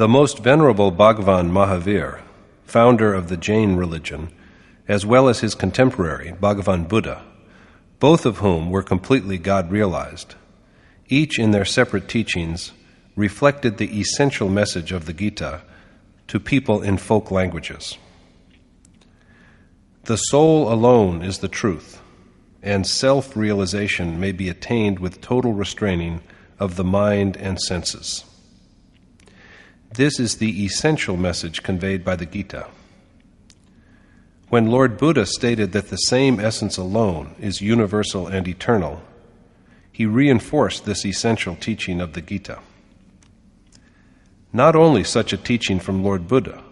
The most venerable Bhagavan Mahavir, founder of the Jain religion, as well as his contemporary, Bhagavan Buddha, both of whom were completely God-realized, each in their separate teachings reflected the essential message of the Gita to people in folk languages. The soul alone is the truth, and self-realization may be attained with total restraining of the mind and senses. This is the essential message conveyed by the Gita. When Lord Buddha stated that the same essence alone is universal and eternal, he reinforced this essential teaching of the Gita. Not only such a teaching from Lord Buddha,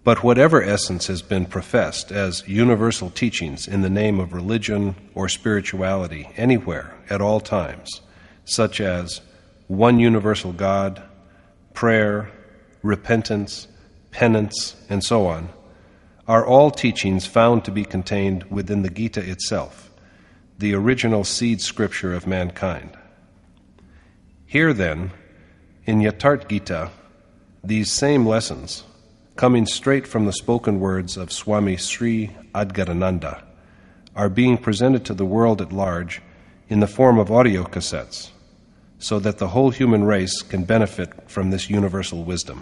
but whatever essence has been professed as universal teachings in the name of religion or spirituality anywhere at all times, such as one universal God, prayer, repentance, penance, and so on, are all teachings found to be contained within the Gita itself, the original seed scripture of mankind. Here then, in Yatharth Gita, these same lessons, coming straight from the spoken words of Swami Sri Adgarananda, are being presented to the world at large in the form of audio cassettes, so that the whole human race can benefit from this universal wisdom.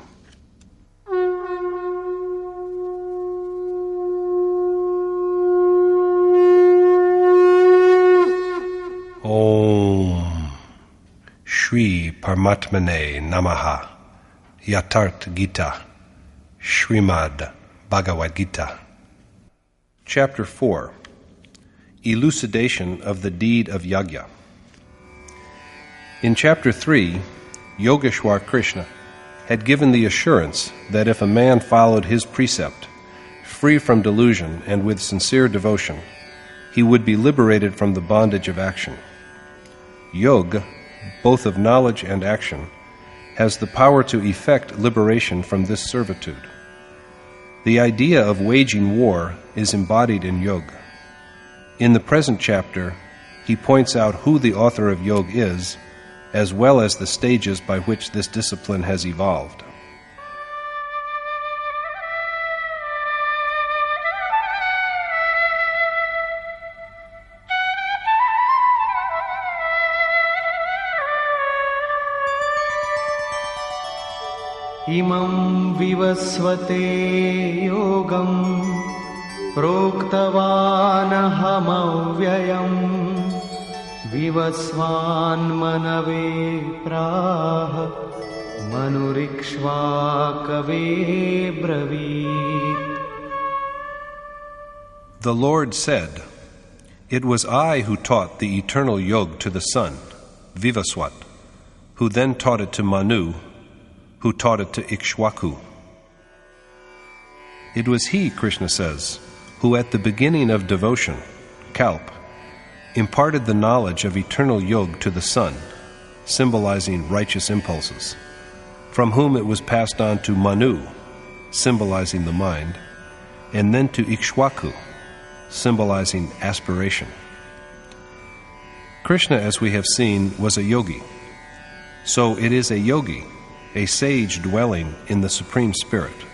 Om Shri Paramatmane Namaha. Yatharth Gita, Srimad Bhagavad Gita. Chapter 4. Elucidation of the deed of Yajna. In Chapter 3, Yogeshwar Krishna had given the assurance that if a man followed his precept, free from delusion and with sincere devotion, he would be liberated from the bondage of action. Yoga, both of knowledge and action, has the power to effect liberation from this servitude. The idea of waging war is embodied in yoga. In the present chapter, he points out who the author of yoga is, as well as the stages by which this discipline has evolved. Imam vivasvate yogam proktavanahamauvyayam vivasvan manave praha manurikshvakave bravit. The Lord said, "It was I who taught the eternal yoga to the sun, Vivaswat, who then taught it to Manu, who taught it to Ikshwaku." It was he, Krishna says, who at the beginning of devotion, Kalp, imparted the knowledge of eternal yoga to the sun, symbolizing righteous impulses, from whom it was passed on to Manu, symbolizing the mind, and then to Ikshwaku, symbolizing aspiration. Krishna, as we have seen, was a yogi. So it is a yogi, a sage dwelling in the Supreme Spirit,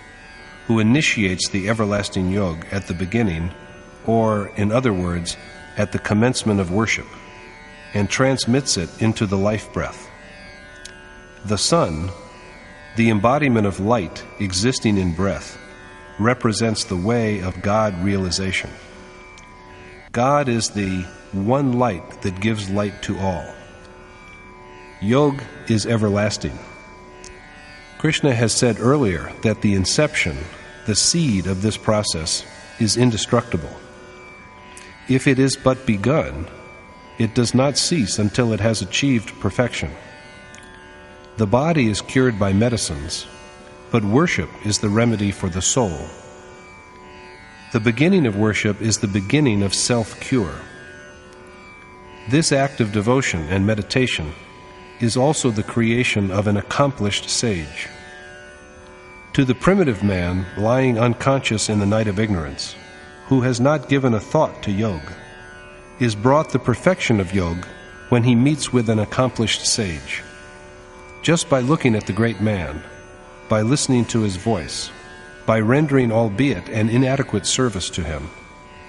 who initiates the everlasting yoga at the beginning, or, in other words, at the commencement of worship, and transmits it into the life breath. The sun, the embodiment of light existing in breath, represents the way of God realization. God is the one light that gives light to all. Yoga is everlasting. Krishna has said earlier that the inception, the seed of this process, is indestructible. If it is but begun, it does not cease until it has achieved perfection. The body is cured by medicines, but worship is the remedy for the soul. The beginning of worship is the beginning of self-cure. This act of devotion and meditation is also the creation of an accomplished sage. To the primitive man lying unconscious in the night of ignorance, who has not given a thought to yoga, is brought the perfection of yoga when he meets with an accomplished sage. Just by looking at the great man, by listening to his voice, by rendering albeit an inadequate service to him,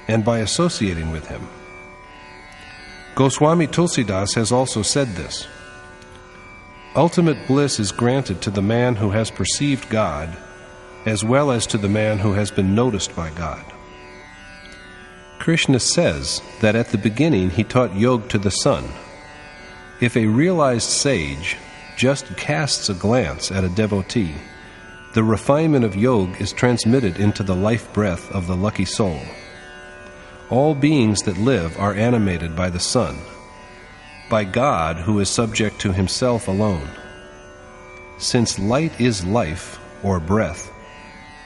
and by associating with him. Goswami Tulsidas has also said this: ultimate bliss is granted to the man who has perceived God, as well as to the man who has been noticed by God. Krishna says that at the beginning he taught yoga to the sun. If a realized sage just casts a glance at a devotee, the refinement of yoga is transmitted into the life breath of the lucky soul. All beings that live are animated by the sun, by God who is subject to himself alone. Since light is life, or breath,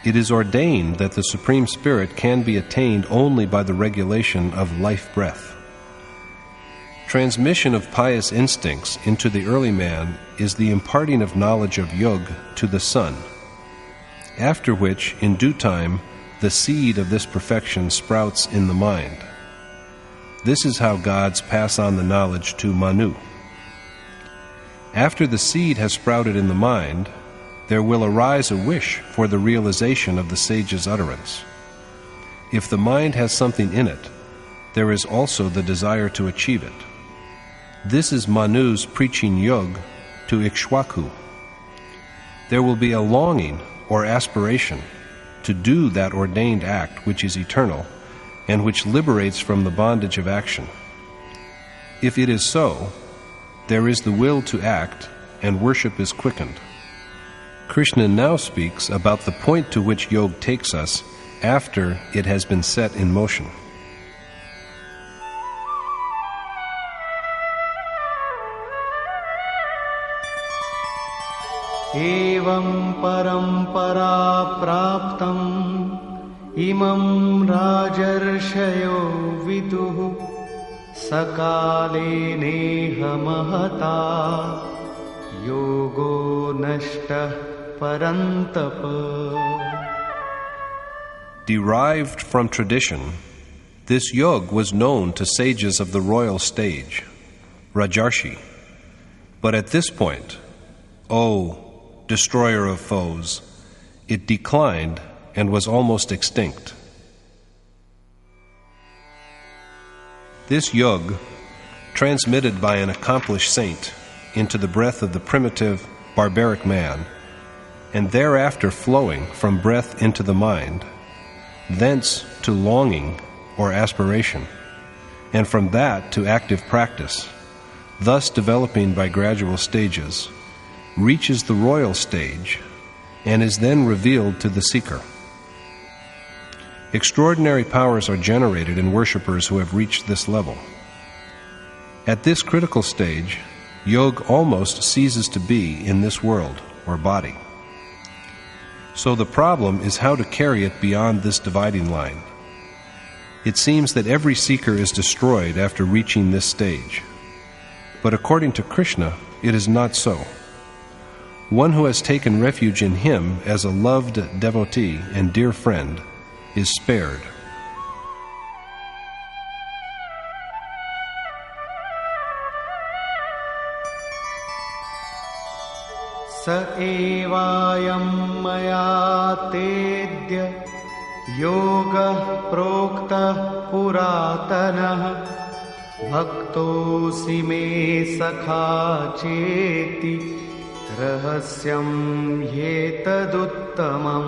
it is ordained that the Supreme Spirit can be attained only by the regulation of life breath. Transmission of pious instincts into the early man is the imparting of knowledge of yoga to the sun, after which, in due time, the seed of this perfection sprouts in the mind. This is how gods pass on the knowledge to Manu. After the seed has sprouted in the mind, there will arise a wish for the realization of the sage's utterance. If the mind has something in it, there is also the desire to achieve it. This is Manu's preaching yoga to Ikshwaku. There will be a longing or aspiration to do that ordained act which is eternal and which liberates from the bondage of action. If it is so, there is the will to act, and worship is quickened. Krishna now speaks about the point to which yoga takes us after it has been set in motion. Evam parampara praptam imam rajarshayo viduhu sakale neha mahata yogo nashtah parantapa. Derived from tradition, this yoga was known to sages of the royal stage, Rajarshi. But at this point, O destroyer of foes, it declined and was almost extinct. This yoga, transmitted by an accomplished saint into the breath of the primitive, barbaric man, and thereafter flowing from breath into the mind, thence to longing or aspiration, and from that to active practice, thus developing by gradual stages, reaches the royal stage and is then revealed to the seeker. Extraordinary powers are generated in worshippers who have reached this level. At this critical stage, yoga almost ceases to be in this world or body. So the problem is how to carry it beyond this dividing line. It seems that every seeker is destroyed after reaching this stage. But according to Krishna, it is not so. One who has taken refuge in him as a loved devotee and dear friend is spared. Sa evayam maya tedya yoga prokta puratanah bhaktosi me sakha cheti rahasyam yetaduttamam.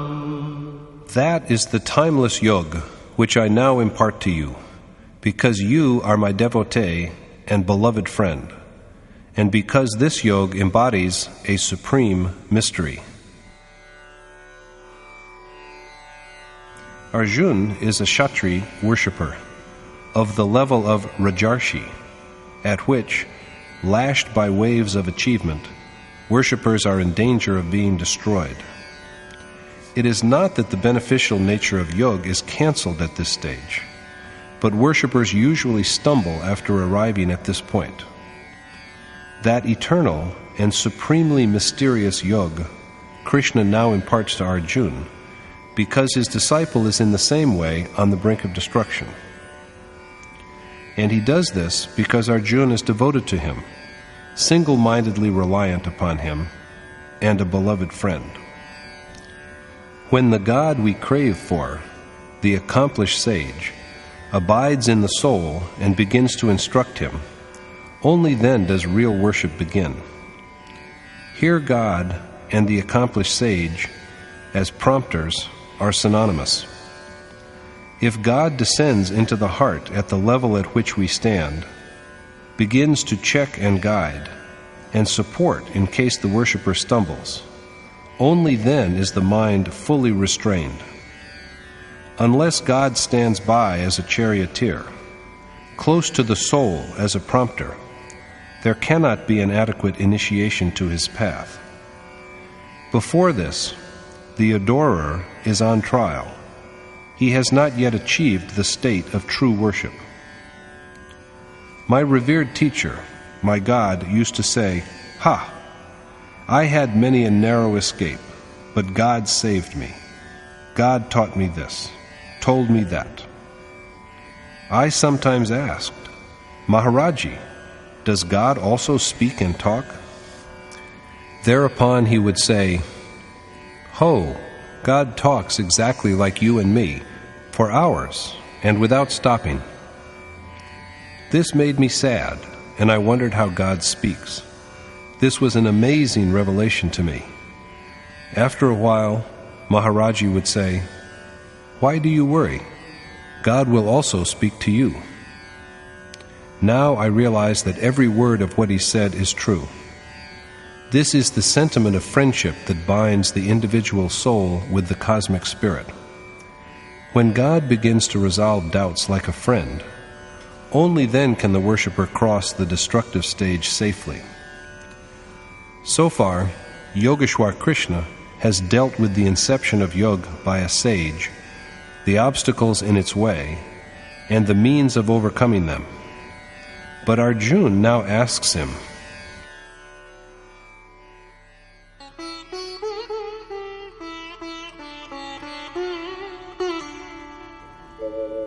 That is the timeless yoga which I now impart to you, because you are my devotee and beloved friend, and because this yoga embodies a supreme mystery. Arjuna is a Kshatri worshipper of the level of Rajarshi, at which, lashed by waves of achievement, worshippers are in danger of being destroyed. It is not that the beneficial nature of yoga is cancelled at this stage, but worshippers usually stumble after arriving at this point. That eternal and supremely mysterious yoga Krishna now imparts to Arjuna, because his disciple is in the same way on the brink of destruction. And he does this because Arjuna is devoted to him, single-mindedly reliant upon him, and a beloved friend. When the God we crave for, the accomplished sage, abides in the soul and begins to instruct him, only then does real worship begin. Here God and the accomplished sage, as prompters, are synonymous. If God descends into the heart at the level at which we stand, begins to check and guide, and support in case the worshipper stumbles, only then is the mind fully restrained. Unless God stands by as a charioteer, close to the soul as a prompter, there cannot be an adequate initiation to his path. Before this, the adorer is on trial. He has not yet achieved the state of true worship. My revered teacher, my God, used to say, "Ha! I had many a narrow escape, but God saved me. God taught me this, told me that." I sometimes asked, "Maharaji, does God also speak and talk?" Thereupon he would say, "Ho, God talks exactly like you and me, for hours, and without stopping." This made me sad, and I wondered how God speaks. This was an amazing revelation to me. After a while, Maharaji would say, "Why do you worry? God will also speak to you." Now I realize that every word of what he said is true. This is the sentiment of friendship that binds the individual soul with the cosmic spirit. When God begins to resolve doubts like a friend, only then can the worshipper cross the destructive stage safely. So far, Yogeshwar Krishna has dealt with the inception of yoga by a sage, the obstacles in its way, and the means of overcoming them. But Arjuna now asks him,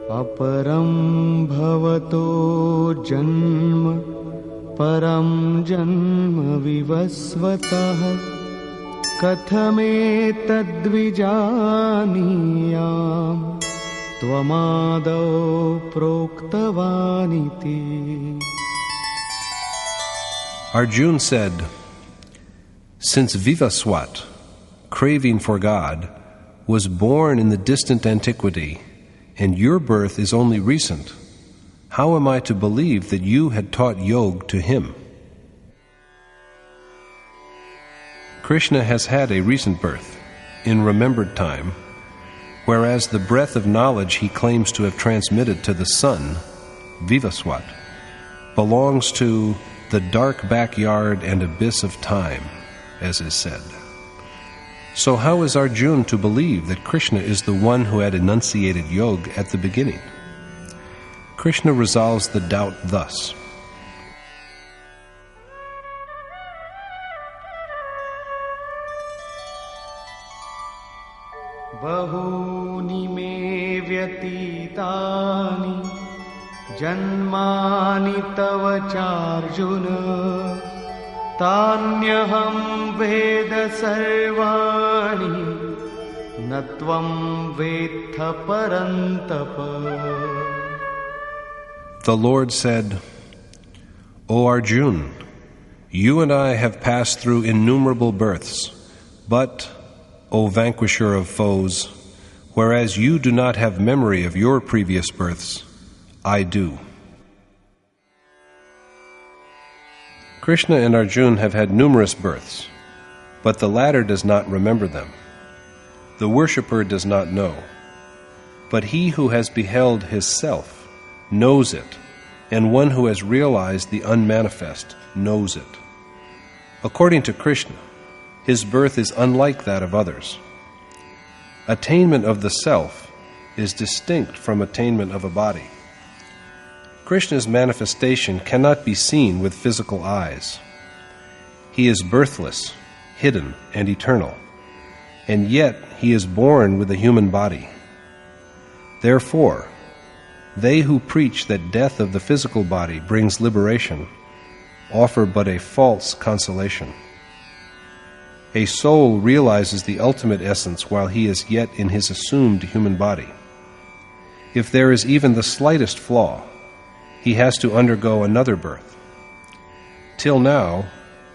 Aparam bhavato janma param janma vivasvatah kathame tadvijaniyam tvamado proktavaniti. Arjuna said, "Since Vivaswat, craving for God, was born in the distant antiquity, and your birth is only recent, how am I to believe that you had taught yoga to him?" Krishna has had a recent birth, in remembered time, whereas the breath of knowledge he claims to have transmitted to the sun, Vivaswat, belongs to the dark backyard and abyss of time, as is said. So how is Arjuna to believe that Krishna is the one who had enunciated yoga at the beginning? Krishna resolves the doubt thus. Bahuni me vyatitani janmani tava charjuna tanyaham veda sarvani natvam vetha parantapa. The Lord said, "O Arjuna, you and I have passed through innumerable births, but, O vanquisher of foes, whereas you do not have memory of your previous births, I do." Krishna and Arjuna have had numerous births, but the latter does not remember them. The worshipper does not know, but he who has beheld his self knows it, and one who has realized the unmanifest knows it. According to Krishna, his birth is unlike that of others. Attainment of the self is distinct from attainment of a body. Krishna's manifestation cannot be seen with physical eyes. He is birthless, hidden, and eternal, and yet he is born with a human body. Therefore, they who preach that death of the physical body brings liberation offer but a false consolation. A soul realizes the ultimate essence while he is yet in his assumed human body. If there is even the slightest flaw, he has to undergo another birth. Till now,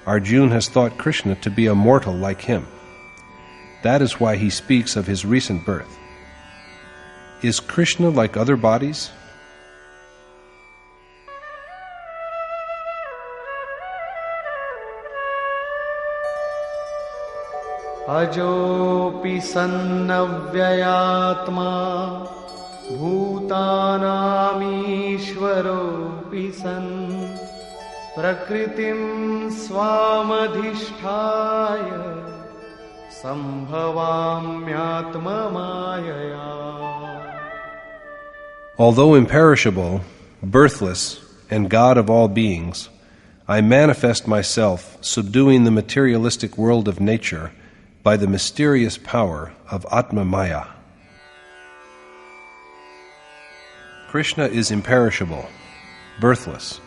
Arjuna has thought Krishna to be a mortal like him. That is why he speaks of his recent birth. Is Krishna like other bodies? अजोऽपि सन्नव्ययात्मा भूतानामीश्वरोऽपि सन् प्रकृतिं स्वामधिष्ठाय सम्भवाम्यात्ममायया. Although imperishable, birthless, and God of all beings, I manifest myself, subduing the materialistic world of nature by the mysterious power of Atma Maya. Krishna is imperishable, birthless,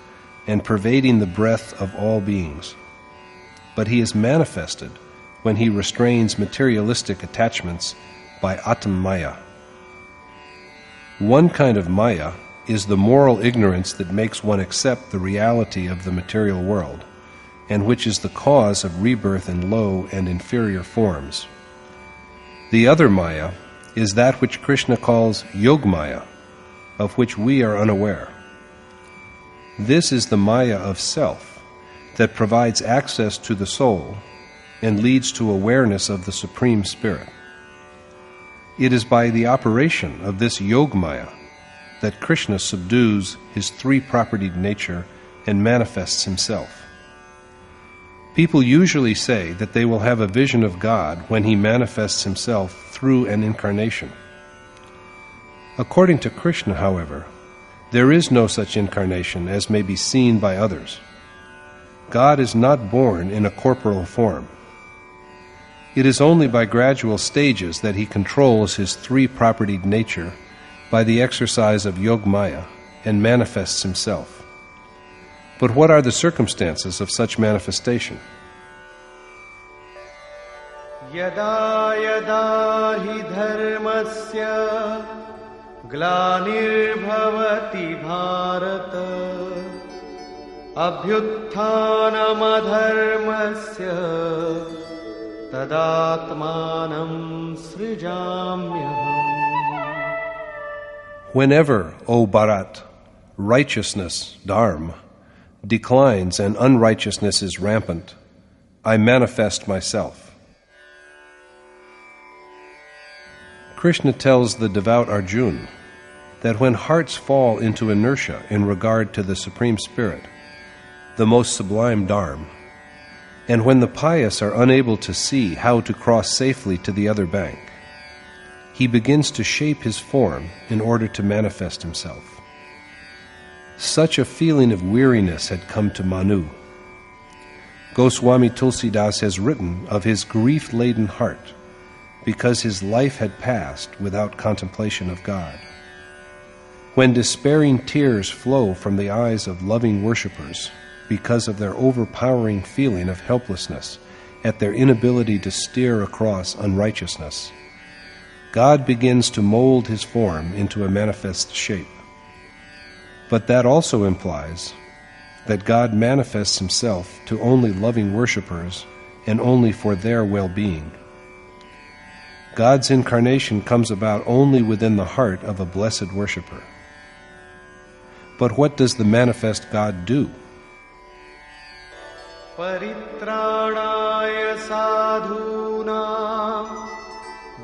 and pervading the breath of all beings. But he is manifested when he restrains materialistic attachments by Atma Maya. One kind of Maya is the moral ignorance that makes one accept the reality of the material world, and which is the cause of rebirth in low and inferior forms. The other Maya is that which Krishna calls Yogmaya, of which we are unaware. This is the Maya of self that provides access to the soul and leads to awareness of the Supreme Spirit. It is by the operation of this Yogmaya that Krishna subdues his three-propertied nature and manifests himself. People usually say that they will have a vision of God when he manifests himself through an incarnation. According to Krishna, however, there is no such incarnation as may be seen by others. God is not born in a corporal form. It is only by gradual stages that he controls his three-propertied nature by the exercise of Yogmaya and manifests himself. But what are the circumstances of such manifestation? Yada yada hi dharmasya glanirбhavati bharata abhyutthanam adharmasya tadatmanam srijamyaham. Whenever, O Bharat, righteousness, dharma, declines and unrighteousness is rampant, I manifest myself. Krishna tells the devout Arjuna that when hearts fall into inertia in regard to the Supreme Spirit, the most sublime Dharma, and when the pious are unable to see how to cross safely to the other bank, he begins to shape his form in order to manifest himself. Such a feeling of weariness had come to Manu. Goswami Tulsidas has written of his grief-laden heart because his life had passed without contemplation of God. When despairing tears flow from the eyes of loving worshippers because of their overpowering feeling of helplessness at their inability to steer across unrighteousness, God begins to mold his form into a manifest shape. But that also implies that God manifests himself to only loving worshippers and only for their well-being. God's incarnation comes about only within the heart of a blessed worshipper. But what does the manifest God do? Paritranaya sadhunam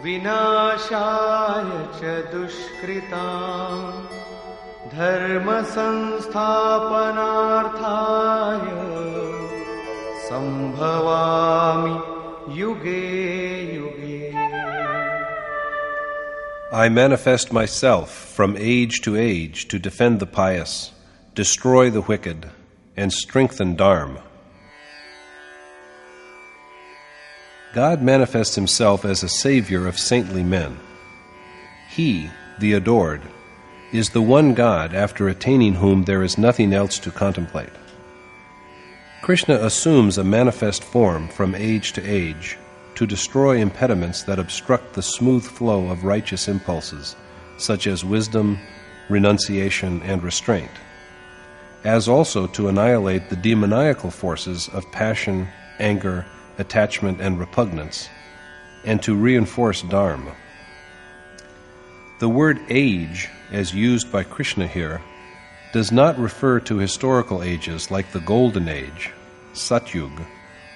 vinashaya cha dushkritam dharma sansthapanarthaya sambhavami yuge yuge. I manifest myself from age to defend the pious, destroy the wicked, and strengthen Dharma. God manifests himself as a savior of saintly men. He, the adored, is the one God after attaining whom there is nothing else to contemplate. Krishna assumes a manifest form from age to age to destroy impediments that obstruct the smooth flow of righteous impulses, such as wisdom, renunciation, and restraint, as also to annihilate the demoniacal forces of passion, anger, attachment, and repugnance, and to reinforce dharma. The word age, as used by Krishna here, does not refer to historical ages like the Golden Age, Satyug,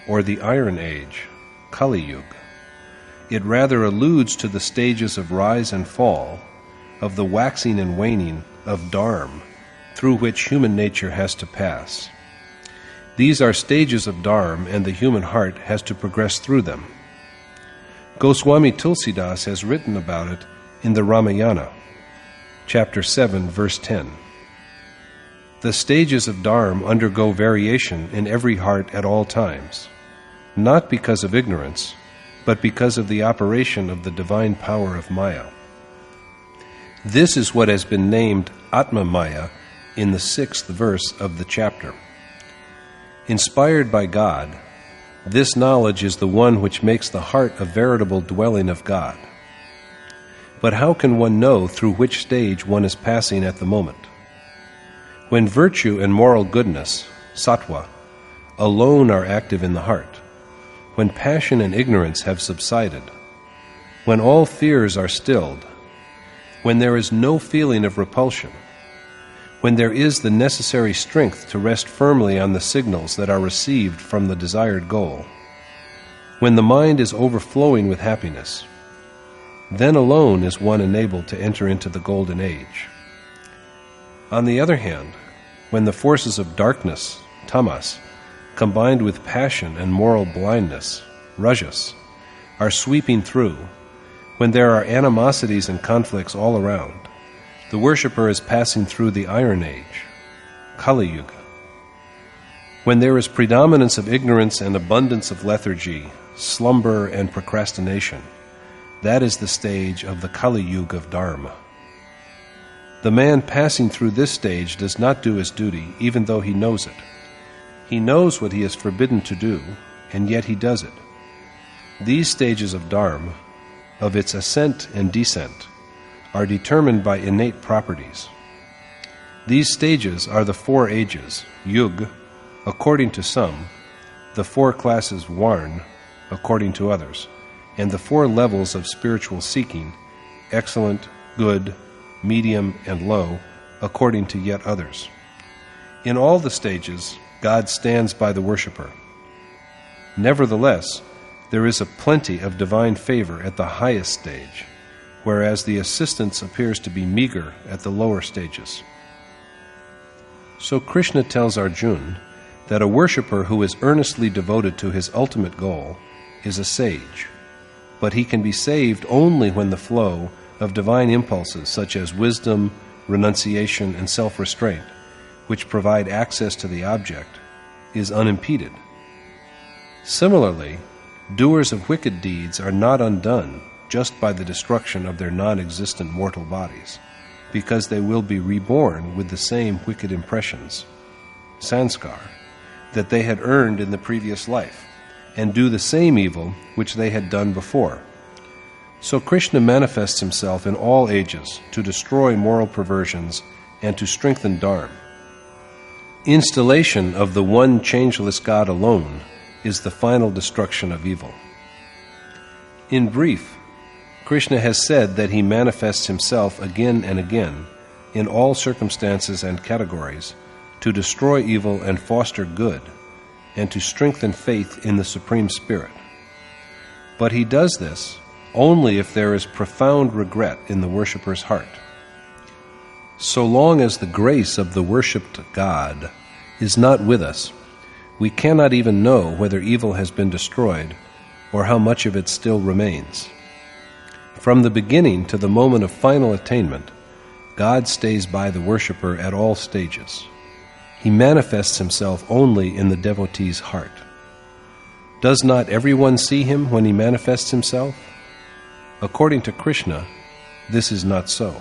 or the Iron Age, Kali Yuga. It rather alludes to the stages of rise and fall, of the waxing and waning of dharma, through which human nature has to pass. These are stages of dharma, and the human heart has to progress through them. Goswami Tulsidas has written about it in the Ramayana, chapter 7, verse 10. The stages of dharma undergo variation in every heart at all times, not because of ignorance, but because of the operation of the divine power of Maya. This is what has been named Atma Maya in the 6th verse of the chapter. Inspired by God, this knowledge is the one which makes the heart a veritable dwelling of God. But how can one know through which stage one is passing at the moment? When virtue and moral goodness, sattva, alone are active in the heart, when passion and ignorance have subsided, when all fears are stilled, when there is no feeling of repulsion, when there is the necessary strength to rest firmly on the signals that are received from the desired goal, when the mind is overflowing with happiness, then alone is one enabled to enter into the Golden Age. On the other hand, when the forces of darkness, tamas, combined with passion and moral blindness, rajas, are sweeping through, when there are animosities and conflicts all around, the worshipper is passing through the Iron Age, Kali Yuga. When there is predominance of ignorance and abundance of lethargy, slumber and procrastination, that is the stage of the Kali Yuga of Dharma. The man passing through this stage does not do his duty, even though he knows it. He knows what he is forbidden to do, and yet he does it. These stages of Dharma, of its ascent and descent, are determined by innate properties. These stages are the 4 ages, Yug, according to some, the 4 classes Varn, according to others, and the 4 levels of spiritual seeking, excellent, good, medium, and low, according to yet others. In all the stages, God stands by the worshipper. Nevertheless, there is a plenty of divine favor at the highest stage, whereas the assistance appears to be meager at the lower stages. So Krishna tells Arjuna that a worshipper who is earnestly devoted to his ultimate goal is a sage, but he can be saved only when the flow of divine impulses such as wisdom, renunciation, and self-restraint, which provide access to the object, is unimpeded. Similarly, doers of wicked deeds are not undone just by the destruction of their non-existent mortal bodies, because they will be reborn with the same wicked impressions, sanskar, that they had earned in the previous life, and do the same evil which they had done before. So Krishna manifests himself in all ages to destroy moral perversions and to strengthen dharma. Installation of the one changeless God alone is the final destruction of evil. In brief, Krishna has said that he manifests himself again and again in all circumstances and categories to destroy evil and foster good, and to strengthen faith in the Supreme Spirit. But he does this only if there is profound regret in the worshipper's heart. So long as the grace of the worshipped God is not with us, we cannot even know whether evil has been destroyed or how much of it still remains. From the beginning to the moment of final attainment, God stays by the worshipper at all stages. He manifests himself only in the devotee's heart. Does not everyone see him when he manifests himself? According to Krishna, this is not so.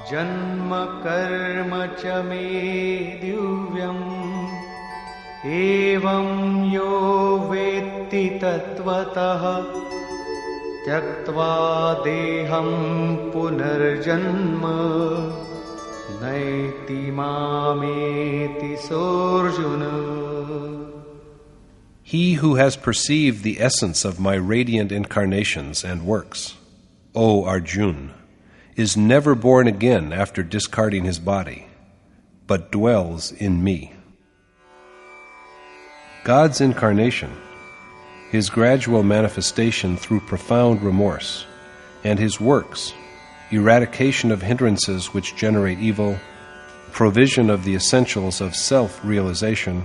जन्म कर्म च मे दिव्यम् एवं यो वेत्ति तत्त्वतः त्यक्त्वा देहं पुनर्जन्म नैति मामेति सोऽर्जुन. He who has perceived the essence of my radiant incarnations and works, O Arjun, is never born again after discarding his body, but dwells in me. God's incarnation, his gradual manifestation through profound remorse, and his works, eradication of hindrances which generate evil, provision of the essentials of self-realization,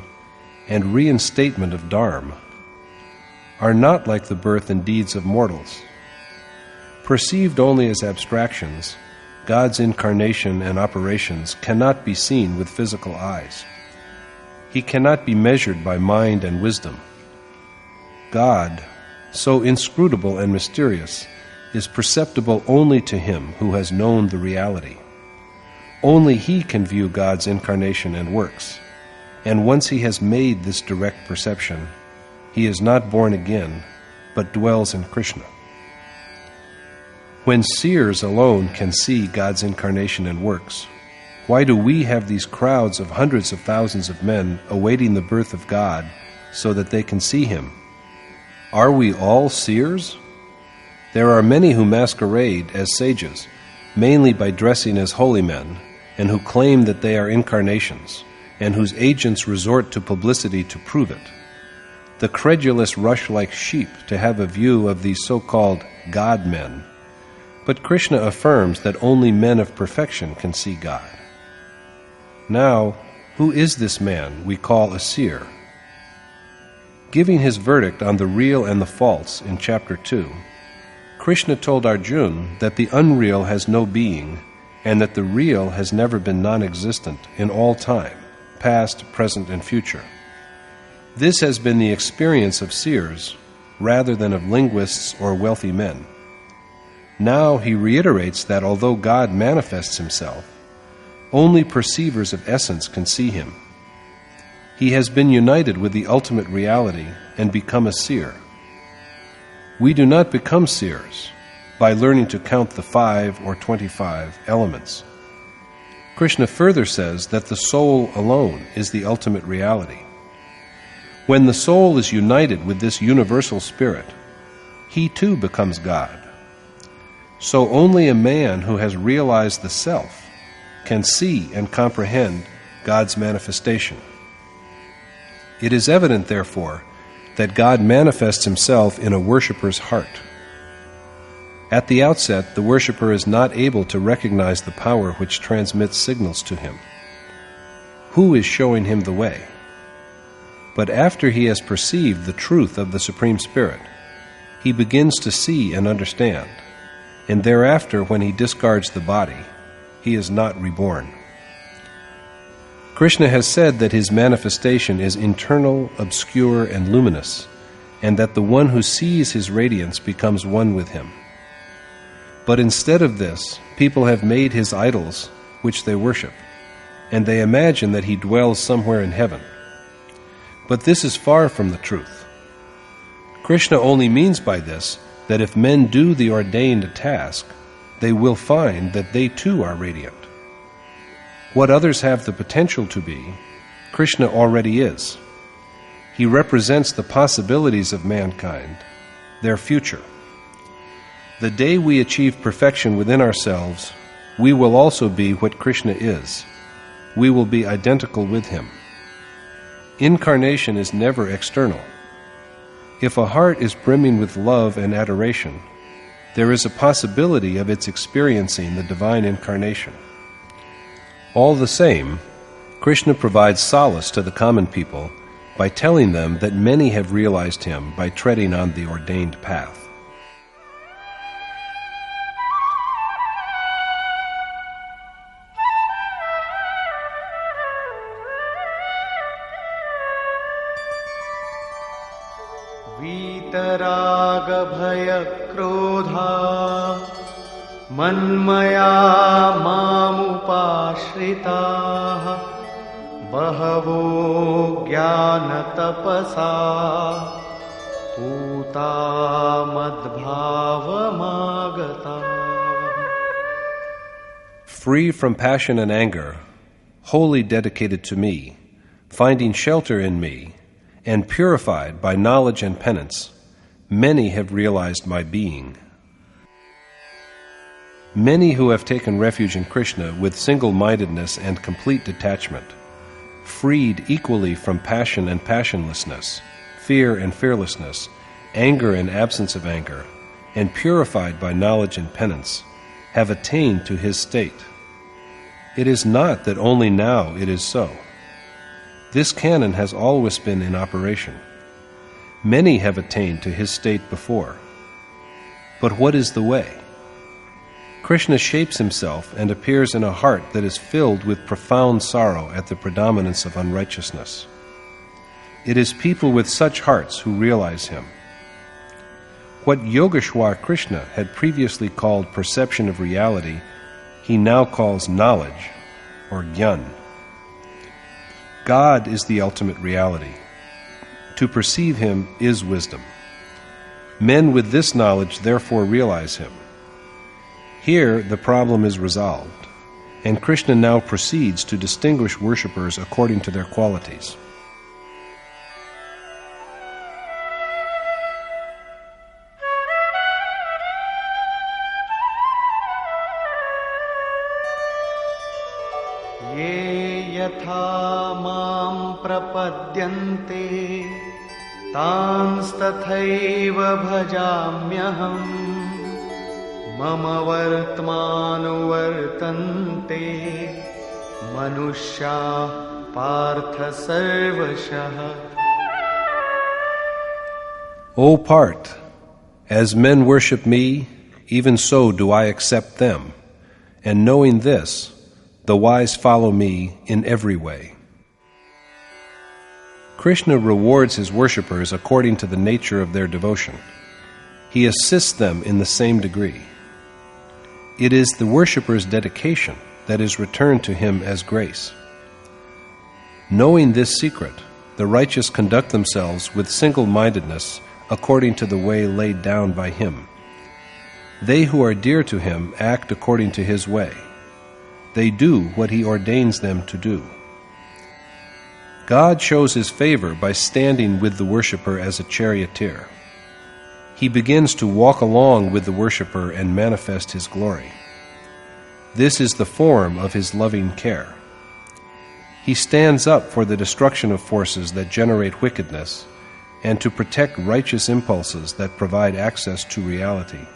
and reinstatement of dharma, are not like the birth and deeds of mortals. Perceived only as abstractions, God's incarnation and operations cannot be seen with physical eyes. He cannot be measured by mind and wisdom. God, so inscrutable and mysterious, is perceptible only to him who has known the reality. Only he can view God's incarnation and works, and once he has made this direct perception, he is not born again, but dwells in Krishna. When seers alone can see God's incarnation and works, why do we have these crowds of hundreds of thousands of men awaiting the birth of God so that they can see him? Are we all seers? There are many who masquerade as sages, mainly by dressing as holy men, and who claim that they are incarnations, and whose agents resort to publicity to prove it. The credulous rush like sheep to have a view of these so-called God-men, but Krishna affirms that only men of perfection can see God. Now, who is this man we call a seer? Giving his verdict on the real and the false in chapter 2, Krishna told Arjuna that the unreal has no being, and that the real has never been non-existent in all time, past, present, and future. This has been the experience of seers, rather than of linguists or wealthy men. Now he reiterates that although God manifests himself, only perceivers of essence can see him. He has been united with the ultimate reality and become a seer. We do not become seers by learning to count the 5 or 25 elements. Krishna further says that the soul alone is the ultimate reality. When the soul is united with this universal spirit, he too becomes God. So only a man who has realized the self can see and comprehend God's manifestation. It is evident, therefore, that God manifests himself in a worshipper's heart. At the outset, the worshipper is not able to recognize the power which transmits signals to him. Who is showing him the way? But after he has perceived the truth of the Supreme Spirit, he begins to see and understand, and thereafter, when he discards the body, he is not reborn. Krishna has said that his manifestation is internal, obscure, and luminous, and that the one who sees his radiance becomes one with him. But instead of this, people have made his idols, which they worship, and they imagine that he dwells somewhere in heaven. But this is far from the truth. Krishna only means by this that if men do the ordained task, they will find that they too are radiant. What others have the potential to be, Krishna already is. He represents the possibilities of mankind, their future. The day we achieve perfection within ourselves, we will also be what Krishna is. We will be identical with him. Incarnation is never external. If a heart is brimming with love and adoration, there is a possibility of its experiencing the divine incarnation. All the same, Krishna provides solace to the common people by telling them that many have realized him by treading on the ordained path. वीतराग भय क्रोधा मन्मया मामुपाश्रिताः बहवो ज्ञानतपसा पूता मद्भावमागता. Free from passion and anger, wholly dedicated to me, finding shelter in me, and purified by knowledge and penance, many have realized my being. Many who have taken refuge in Krishna with single-mindedness and complete detachment, freed equally from passion and passionlessness, fear and fearlessness, anger and absence of anger, and purified by knowledge and penance, have attained to his state. It is not that only now it is so. This canon has always been in operation. Many have attained to his state before. But what is the way? Krishna shapes himself and appears in a heart that is filled with profound sorrow at the predominance of unrighteousness. It is people with such hearts who realize him. What Yogeshwar Krishna had previously called perception of reality, he now calls knowledge, or jnana. God is the ultimate reality. To perceive him is wisdom. Men with this knowledge therefore realize him. Here the problem is resolved, and Krishna now proceeds to distinguish worshippers according to their qualities. यथा मां प्रपद्यन्ते तांस्तथैव भजाम्यहम् मम वर्त्मानुवर्तन्ते मनुष्याः पार्थ सर्वशः. O Parth, as men worship me, even so do I accept them, and knowing this, the wise follow me in every way. Krishna rewards his worshippers according to the nature of their devotion. He assists them in the same degree. It is the worshipper's dedication that is returned to him as grace. Knowing this secret, the righteous conduct themselves with single-mindedness according to the way laid down by him. They who are dear to him act according to his way. They do what he ordains them to do. God shows his favor by standing with the worshipper as a charioteer. He begins to walk along with the worshipper and manifest his glory. This is the form of his loving care. He stands up for the destruction of forces that generate wickedness and to protect righteous impulses that provide access to reality.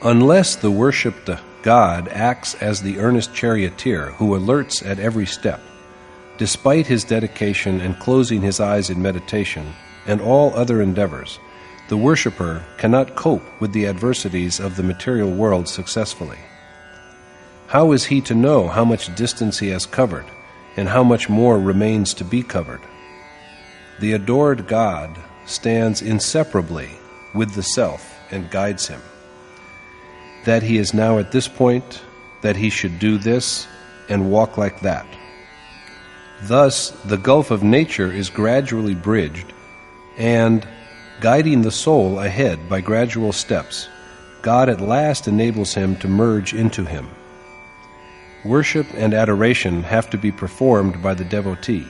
Unless the worshipped God acts as the earnest charioteer who alerts at every step, despite his dedication and closing his eyes in meditation and all other endeavors, the worshipper cannot cope with the adversities of the material world successfully. How is he to know how much distance he has covered and how much more remains to be covered? The adored God stands inseparably with the self and guides him. That he is now at this point, that he should do this and walk like that. Thus, the gulf of nature is gradually bridged, and, guiding the soul ahead by gradual steps, God at last enables him to merge into him. Worship and adoration have to be performed by the devotee,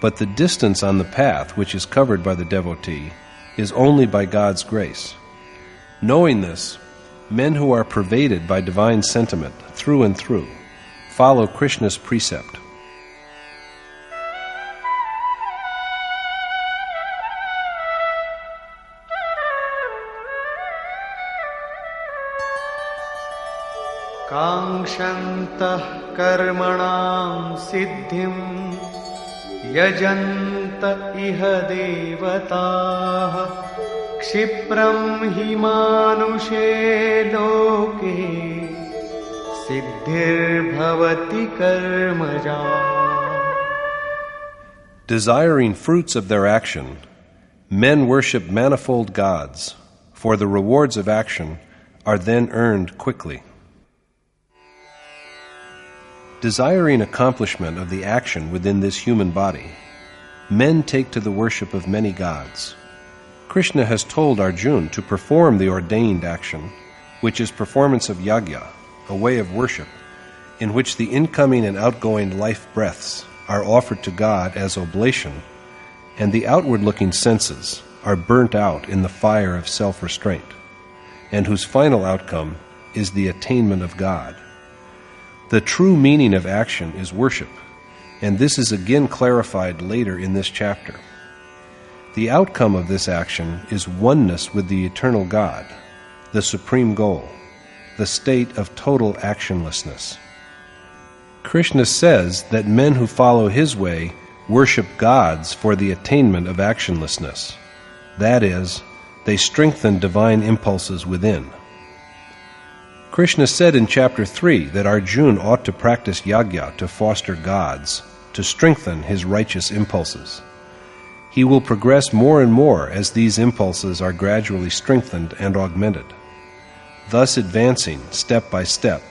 but the distance on the path which is covered by the devotee is only by God's grace. Knowing this, men who are pervaded by divine sentiment through and through follow Krishna's precept. काङ्क्षन्तः कर्मणां सिद्धिं यजन्त इह देवताः क्षिप्रं हि मानुषे लोके सिद्धिर्भवति कर्मजा. Desiring fruits of their action, men worship manifold gods, for the rewards of action are then earned quickly. Desiring accomplishment of the action within this human body, men take to the worship of many gods. Krishna has told Arjuna to perform the ordained action, which is performance of yajna, a way of worship, in which the incoming and outgoing life breaths are offered to God as oblation, and the outward-looking senses are burnt out in the fire of self-restraint, and whose final outcome is the attainment of God. The true meaning of action is worship, and this is again clarified later in this chapter. The outcome of this action is oneness with the eternal God, the supreme goal, the state of total actionlessness. Krishna says that men who follow his way worship gods for the attainment of actionlessness. That is, they strengthen divine impulses within. Krishna said in chapter 3 that Arjuna ought to practice yajna to foster gods, to strengthen his righteous impulses. He will progress more and more as these impulses are gradually strengthened and augmented. Thus advancing step by step,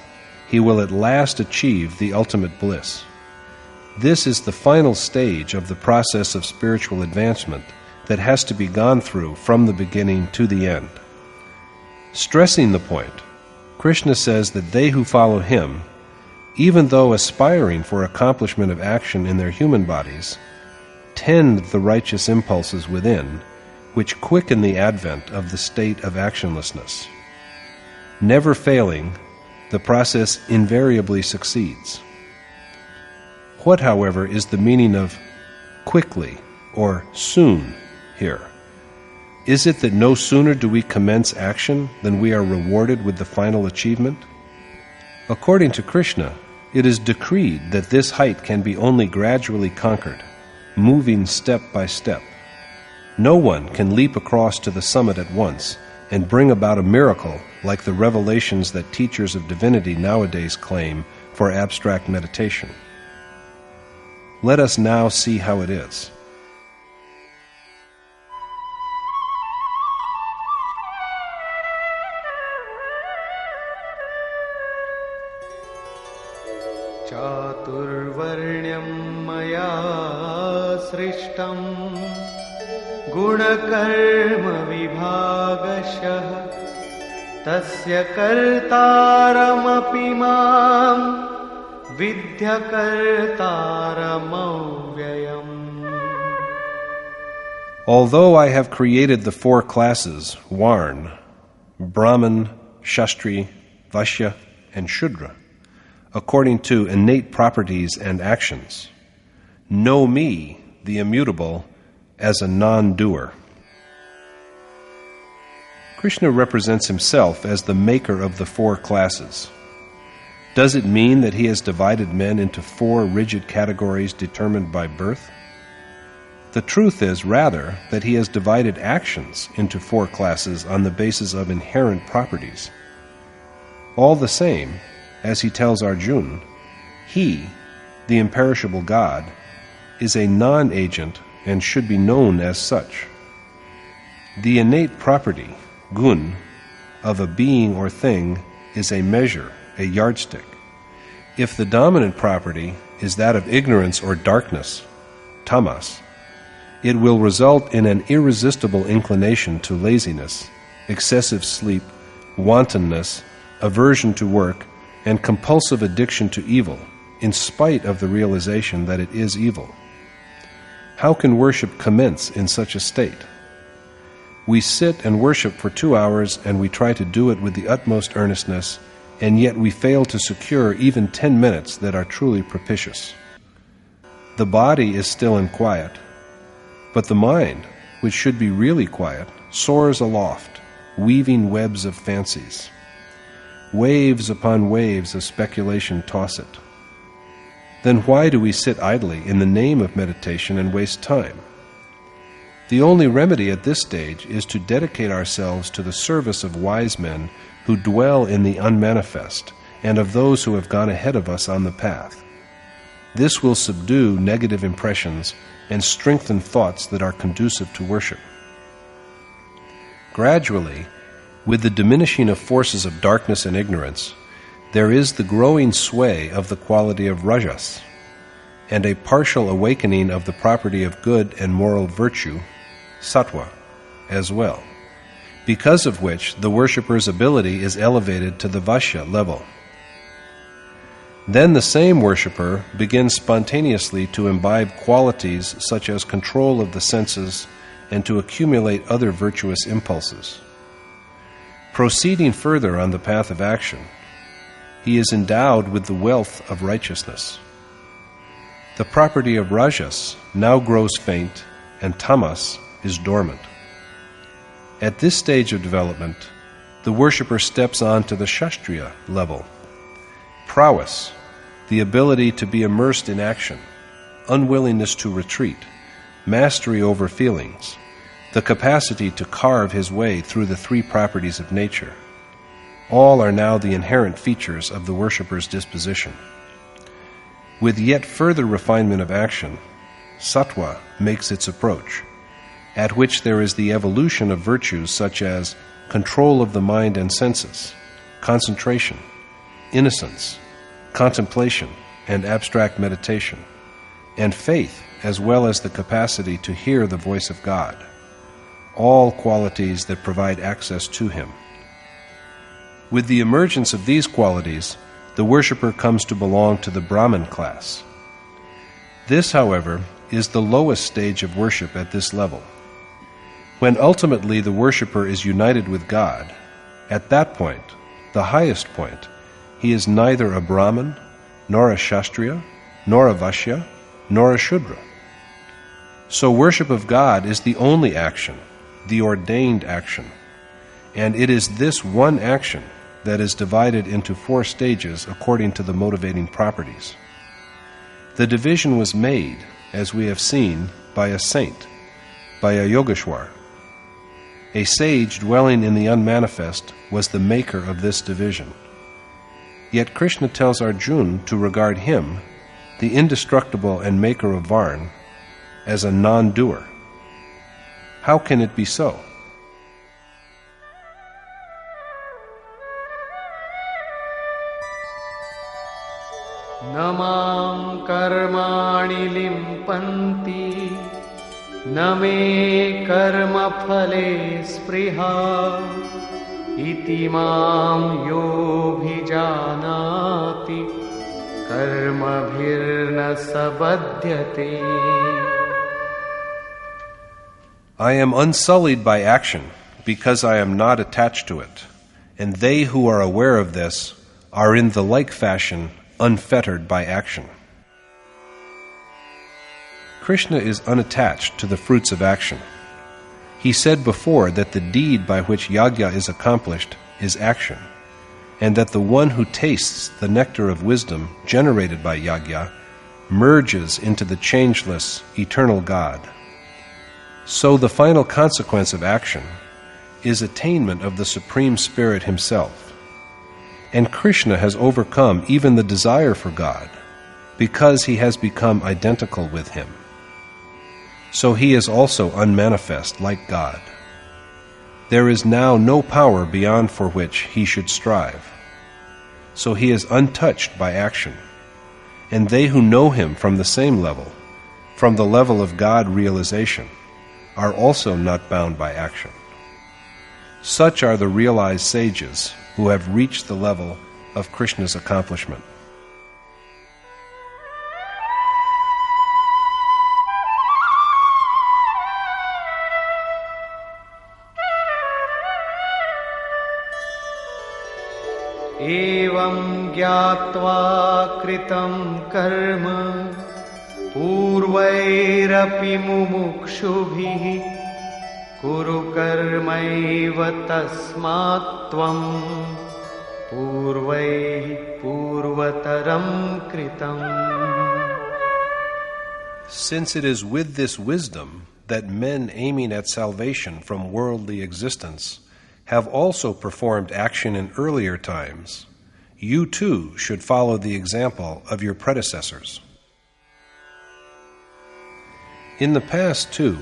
he will at last achieve the ultimate bliss. This is the final stage of the process of spiritual advancement that has to be gone through from the beginning to the end. Stressing the point, Krishna says that they who follow him, even though aspiring for accomplishment of action in their human bodies, tend the righteous impulses within, which quicken the advent of the state of actionlessness. Never failing, the process invariably succeeds. What, however, is the meaning of quickly or soon here? Is it that no sooner do we commence action than we are rewarded with the final achievement? According to Krishna, it is decreed that this height can be only gradually conquered, moving step by step. No one can leap across to the summit at once and bring about a miracle like the revelations that teachers of divinity nowadays claim for abstract meditation. Let us now see how it is. चातुर्वर्ण्यं मया सृष्टं गुणकर्मविभागशः तस्य कर्तारमपि मां विद्यकर्तारमव्ययम्. Although I have created the four classes, Varn, Brahman, Kshastri, Vaishya, and Shudra, according to innate properties and actions, know me, the immutable, as a non-doer. Krishna represents himself as the maker of the four classes. Does it mean that he has divided men into four rigid categories determined by birth? The truth is, rather, that he has divided actions into four classes on the basis of inherent properties. All the same, as he tells Arjuna, he, the imperishable God, is a non-agent and should be known as such. The innate property, gun, of a being or thing is a measure, a yardstick. If the dominant property is that of ignorance or darkness, tamas, it will result in an irresistible inclination to laziness, excessive sleep, wantonness, aversion to work, and compulsive addiction to evil, in spite of the realization that it is evil. How can worship commence in such a state? We sit and worship for 2 hours and we try to do it with the utmost earnestness, and yet we fail to secure even 10 minutes that are truly propitious. The body is still in quiet, but the mind, which should be really quiet, soars aloft, weaving webs of fancies. Waves upon waves of speculation toss it. Then why do we sit idly in the name of meditation and waste time? The only remedy at this stage is to dedicate ourselves to the service of wise men who dwell in the unmanifest and of those who have gone ahead of us on the path. This will subdue negative impressions and strengthen thoughts that are conducive to worship. Gradually, with the diminishing of forces of darkness and ignorance, there is the growing sway of the quality of rajas, and a partial awakening of the property of good and moral virtue, sattva, as well, because of which the worshipper's ability is elevated to the Vashya level. Then the same worshipper begins spontaneously to imbibe qualities such as control of the senses and to accumulate other virtuous impulses. Proceeding further on the path of action, he is endowed with the wealth of righteousness. The property of rajas now grows faint, and tamas is dormant. At this stage of development, the worshipper steps on to the Shastriya level. Prowess, the ability to be immersed in action, unwillingness to retreat, mastery over feelings, the capacity to carve his way through the three properties of nature, all are now the inherent features of the worshipper's disposition. With yet further refinement of action, sattva makes its approach, at which there is the evolution of virtues such as control of the mind and senses, concentration, innocence, contemplation, and abstract meditation, and faith, as well as the capacity to hear the voice of God, all qualities that provide access to Him. With the emergence of these qualities, the worshipper comes to belong to the Brahmin class. This, however, is the lowest stage of worship at this level. When ultimately the worshipper is united with God, at that point, the highest point, he is neither a Brahmin, nor a Shastriya, nor a Vashya, nor a Shudra. So worship of God is the only action, the ordained action, and it is this one action that is divided into 4 stages according to the motivating properties. The division was made, as we have seen, by a saint, by a Yogeshwar. A sage dwelling in the unmanifest was the maker of this division. Yet Krishna tells Arjuna to regard him, the indestructible and maker of Varn, as a non-doer. How can it be so? Namam karmani limpanti, name karma phale spriha, iti mam yobhijanati, karma bhirna sabadhyate. I am unsullied by action because I am not attached to it, and they who are aware of this are in the like fashion unfettered by action. Krishna is unattached to the fruits of action. He said before that the deed by which yajna is accomplished is action, and that the one who tastes the nectar of wisdom generated by yajna merges into the changeless, eternal God. So the final consequence of action is attainment of the Supreme Spirit Himself. And Krishna has overcome even the desire for God, because He has become identical with Him. So He is also unmanifest like God. There is now no power beyond for which He should strive. So He is untouched by action, and they who know Him from the same level, from the level of God realization, are also not bound by action. Such are the realized sages who have reached the level of Krishna's accomplishment. Evam gyatva kritam karma purvairapi mumukshubhi kuru karmaiva tasmat tvam purvaihi purvataram kritam. Since it is with this wisdom that men aiming at salvation from worldly existence have also performed action in earlier times, you too should follow the example of your predecessors. In the past, too,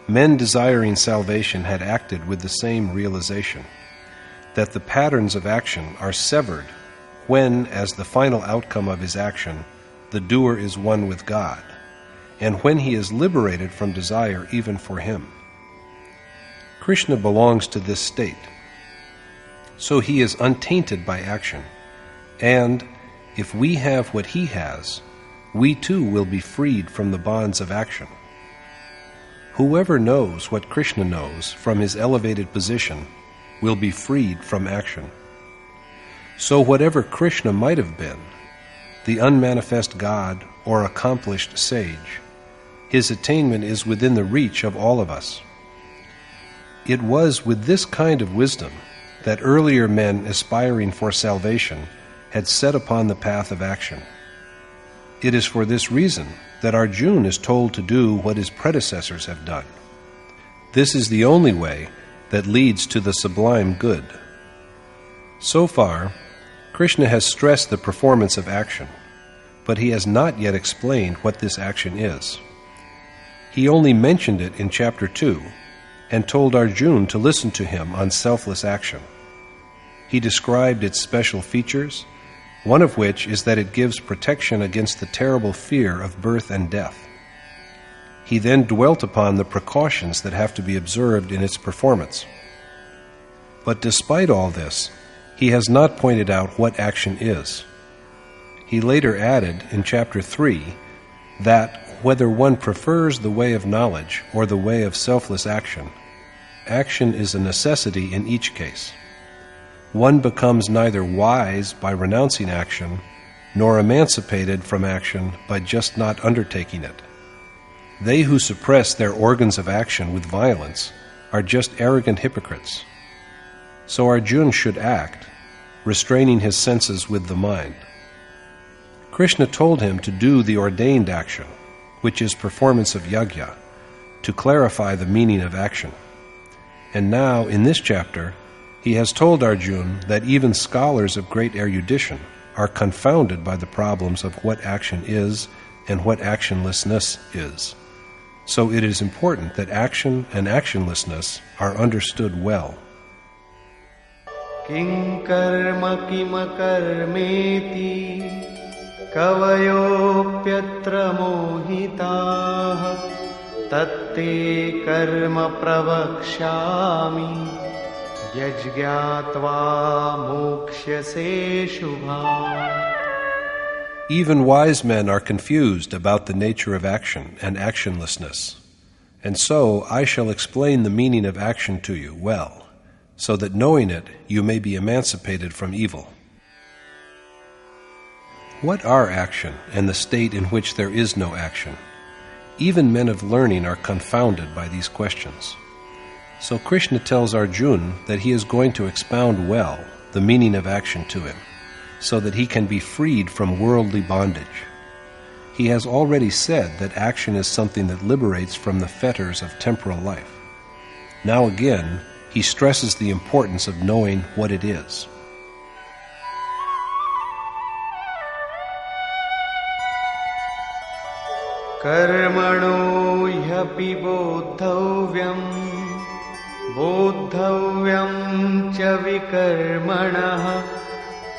men desiring salvation had acted with the same realization, that the patterns of action are severed when, as the final outcome of his action, the doer is one with God, and when he is liberated from desire even for him. Krishna belongs to this state, so he is untainted by action, and if we have what he has, we too will be freed from the bonds of action. Whoever knows what Krishna knows from his elevated position will be freed from action. So whatever Krishna might have been, the unmanifest God or accomplished sage, his attainment is within the reach of all of us. It was with this kind of wisdom that earlier men aspiring for salvation had set upon the path of action. It is for this reason that Arjuna is told to do what his predecessors have done. This is the only way that leads to the sublime good. So far, Krishna has stressed the performance of action, but he has not yet explained what this action is. He only mentioned it in chapter 2 and told Arjuna to listen to him on selfless action. He described its special features, one of which is that it gives protection against the terrible fear of birth and death. He then dwelt upon the precautions that have to be observed in its performance. But despite all this, he has not pointed out what action is. He later added in chapter 3 that whether one prefers the way of knowledge or the way of selfless action, action is a necessity in each case. One becomes neither wise by renouncing action, nor emancipated from action by just not undertaking it. They who suppress their organs of action with violence are just arrogant hypocrites. So Arjuna should act, restraining his senses with the mind. Krishna told him to do the ordained action, which is performance of yajna, to clarify the meaning of action. And now, in this chapter, he has told Arjuna that even scholars of great erudition are confounded by the problems of what action is and what actionlessness is. So it is important that action and actionlessness are understood well. Kim karma kima karmeti kavayopyatra mohitaha tatte karma pravakshami yajgyatva mokshase shubha. Even wise men are confused about the nature of action and actionlessness, and so I shall explain the meaning of action to you well, so that knowing it you may be emancipated from evil. What are action and the state in which there is no action? Even men of learning are confounded by these questions. So Krishna tells Arjuna that he is going to expound well the meaning of action to him, so that he can be freed from worldly bondage. He has already said that action is something that liberates from the fetters of temporal life. Now again, he stresses the importance of knowing what it is. Karmano hyapi bodhavyam bodhavyam cha vikarmanah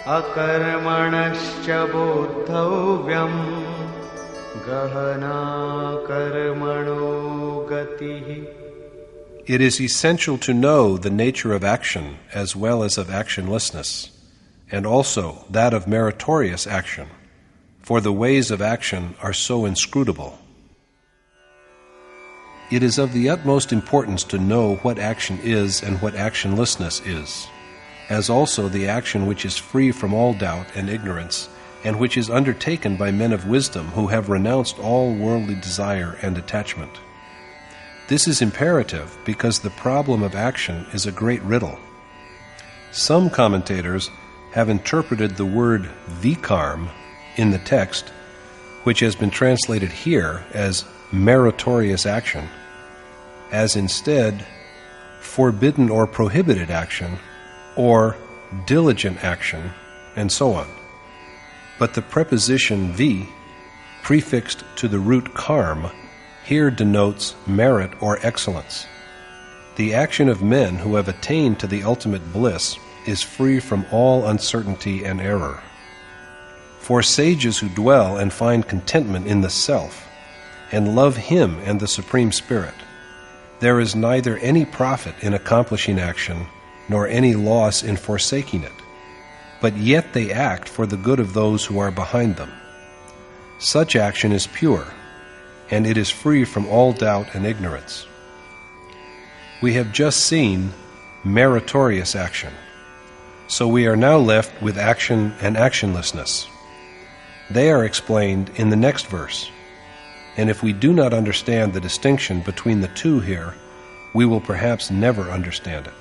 akarmanascha bodhavyam gahana karmano gatihi. It is essential to know the nature of action as well as of actionlessness, and also that of meritorious action, for the ways of action are so inscrutable. It is of the utmost importance to know what action is and what actionlessness is, as also the action which is free from all doubt and ignorance, and which is undertaken by men of wisdom who have renounced all worldly desire and attachment. This is imperative because the problem of action is a great riddle. Some commentators have interpreted the word vikarm in the text, which has been translated here as meritorious action, as instead forbidden or prohibited action, or diligent action, and so on. But the preposition vi, prefixed to the root karm, here denotes merit or excellence. The action of men who have attained to the ultimate bliss is free from all uncertainty and error. For sages who dwell and find contentment in the self, and love Him and the Supreme Spirit, there is neither any profit in accomplishing action, nor any loss in forsaking it, but yet they act for the good of those who are behind them. Such action is pure, and it is free from all doubt and ignorance. We have just seen meritorious action, so we are now left with action and actionlessness. They are explained in the next verse, and if we do not understand the distinction between the two here, we will perhaps never understand it.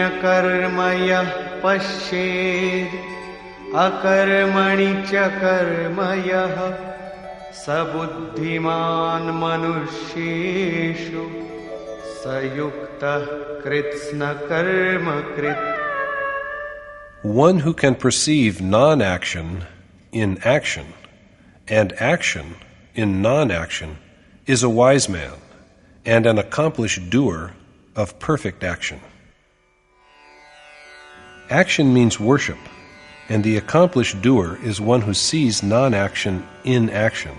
कर्मण्यकर्मयः पश्येत् अकर्मणि च कर्म यः स बुद्धिमान् मनुष्येषु स युक्तः कृत्स्नकर्मकृत्. One who can perceive non-action in action and action in non-action is a wise man and an accomplished doer of perfect action. Action means worship, and the accomplished doer is one who sees non-action in action,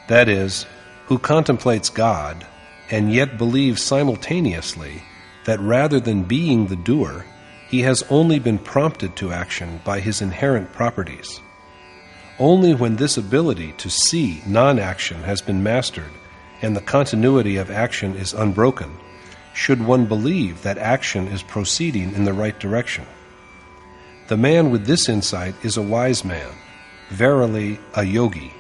that is, who contemplates God and yet believes simultaneously that rather than being the doer, he has only been prompted to action by his inherent properties. Only when this ability to see non-action has been mastered and the continuity of action is unbroken, should one believe that action is proceeding in the right direction. The man with this insight is a wise man, verily a yogi,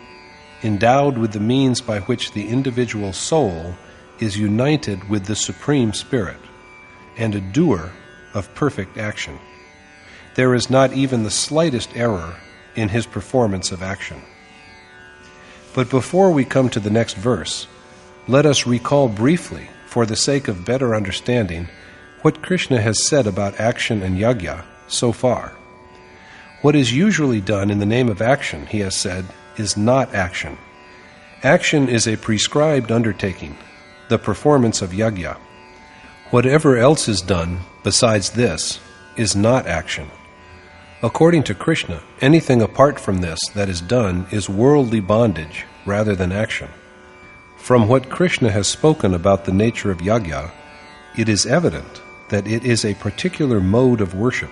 endowed with the means by which the individual soul is united with the Supreme Spirit, and a doer of perfect action. There is not even the slightest error in his performance of action. But before we come to the next verse, let us recall briefly, for the sake of better understanding, what Krishna has said about action and yajna so far. What is usually done in the name of action, he has said, is not action. Action is a prescribed undertaking, the performance of yajna. Whatever else is done besides this is not action. According to Krishna, anything apart from this that is done is worldly bondage rather than action. From what Krishna has spoken about the nature of yajna, it is evident that it is a particular mode of worship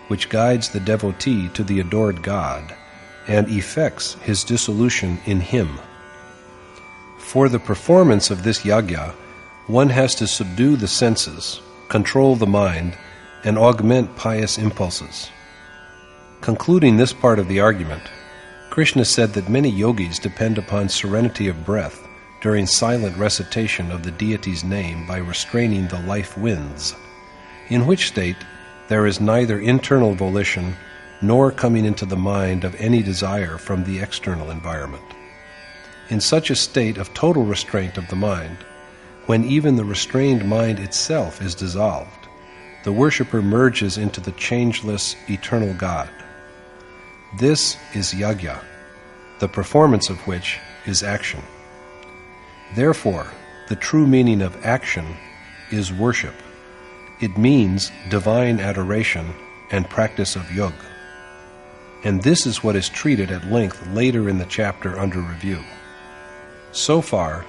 which guides the devotee to the adored God and effects his dissolution in him. For the performance of this yajna, one has to subdue the senses, control the mind, and augment pious impulses. Concluding this part of the argument, Krishna said that many yogis depend upon serenity of breath during silent recitation of the deity's name by restraining the life winds, in which state there is neither internal volition nor coming into the mind of any desire from the external environment. In such a state of total restraint of the mind, when even the restrained mind itself is dissolved, the worshipper merges into the changeless, eternal God. This is yajna, the performance of which is action. Therefore, the true meaning of action is worship. It means divine adoration and practice of yoga. And this is what is treated at length later in the chapter under review. So far,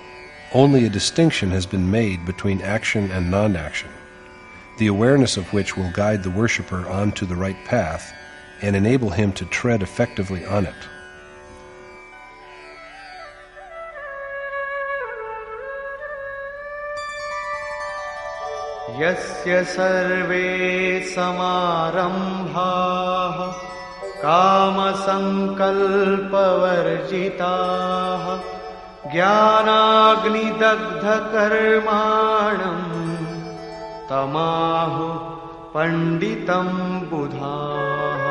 only a distinction has been made between action and non-action, the awareness of which will guide the worshipper onto the right path and enable him to tread effectively on it. यस्य सर्वे समारम्भाः कामसङ्कल्पवर्जिताः ज्ञानाग्निदग्धकर्माणम् तमाहुः पंडितं बुधाः.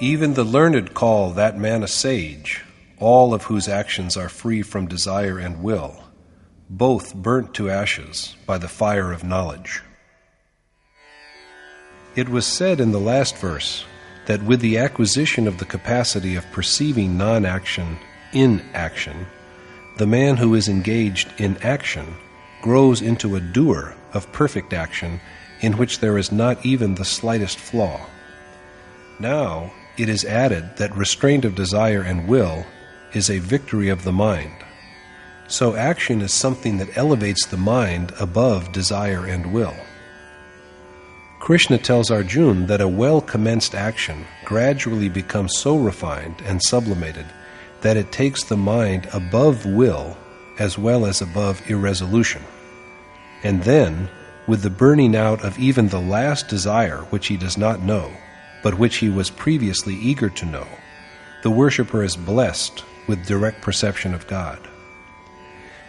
Even the learned call that man a sage, all of whose actions are free from desire and will, both burnt to ashes by the fire of knowledge. It was said in the last verse that with the acquisition of the capacity of perceiving non-action in action, the man who is engaged in action grows into a doer of perfect action in which there is not even the slightest flaw. Now it is added that restraint of desire and will is a victory of the mind. So action is something that elevates the mind above desire and will. Krishna tells Arjuna that a well-commenced action gradually becomes so refined and sublimated that it takes the mind above will as well as above irresolution. And then, with the burning out of even the last desire which he does not know, but which he was previously eager to know, the worshipper is blessed with direct perception of God.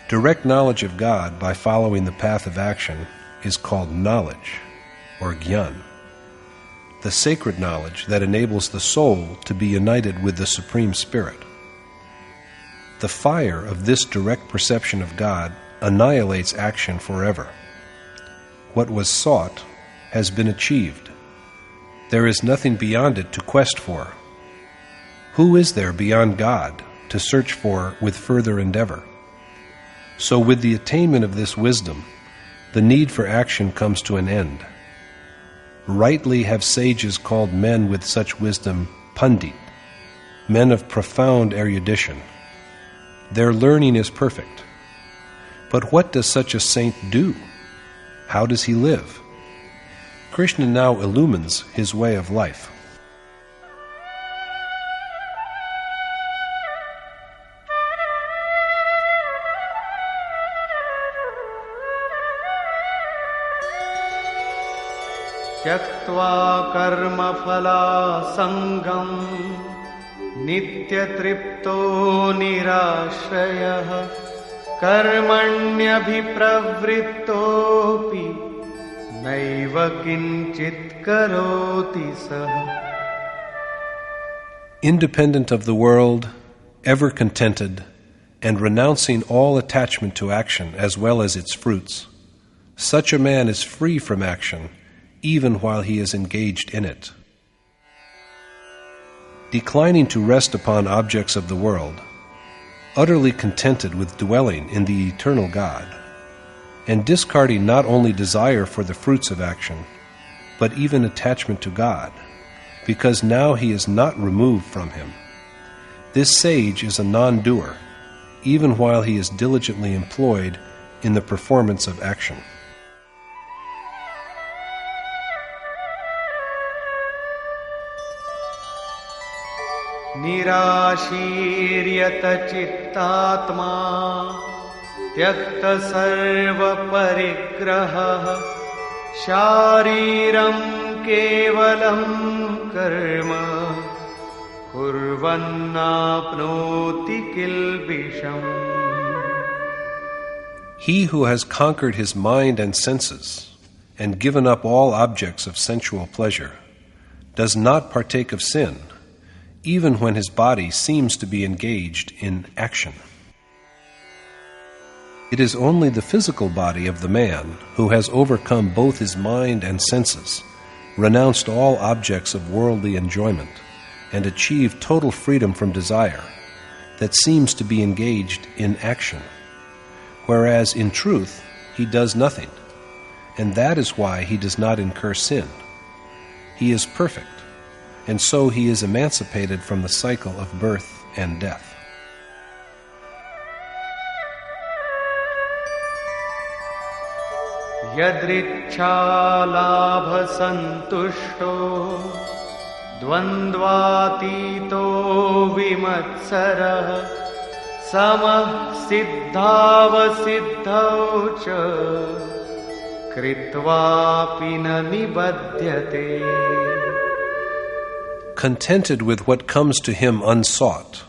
Direct knowledge of God by following the path of action is called knowledge, or jnana, the sacred knowledge that enables the soul to be united with the Supreme Spirit. The fire of this direct perception of God annihilates action forever. What was sought has been achieved. There is nothing beyond it to quest for. Who is there beyond God to search for with further endeavor? So with the attainment of this wisdom, the need for action comes to an end. Rightly have sages called men with such wisdom pandit, men of profound erudition. Their learning is perfect. But what does such a saint do? How does he live? Krishna now illumines his way of life. त्यक्त्वा कर्मफलासङ्गं नित्यतृप्तो निराश्रयः कर्मण्यभिप्रवृत्तोऽपि नैव किञ्चित् करोति सः. Independent of the world, ever contented, and renouncing all attachment to action as well as its fruits, such a man is free from action even while he is engaged in it. Declining to rest upon objects of the world, utterly contented with dwelling in the eternal God, and discarding not only desire for the fruits of action, but even attachment to God, because now he is not removed from him. This sage is a non-doer, even while he is diligently employed in the performance of action. निराशीर्यत चित्तात्मा त्यक्त सर्वपरिग्रहः शारीरं केवलं कर्म कुर्वन्नाप्नोति किल्बिषम्. He who has conquered his mind and senses and given up all objects of sensual pleasure does not partake of sin, even when his body seems to be engaged in action. It is only the physical body of the man who has overcome both his mind and senses, renounced all objects of worldly enjoyment, and achieved total freedom from desire, that seems to be engaged in action, whereas in truth he does nothing, and that is why he does not incur sin. He is perfect, and so he is emancipated from the cycle of birth and death. यदृच्छालाभसन्तुष्टो द्वन्द्वातीतो विमत्सरः समः सिद्धावसिद्धौ च कृत्वापि न निबध्यते. Contented with what comes to him unsought,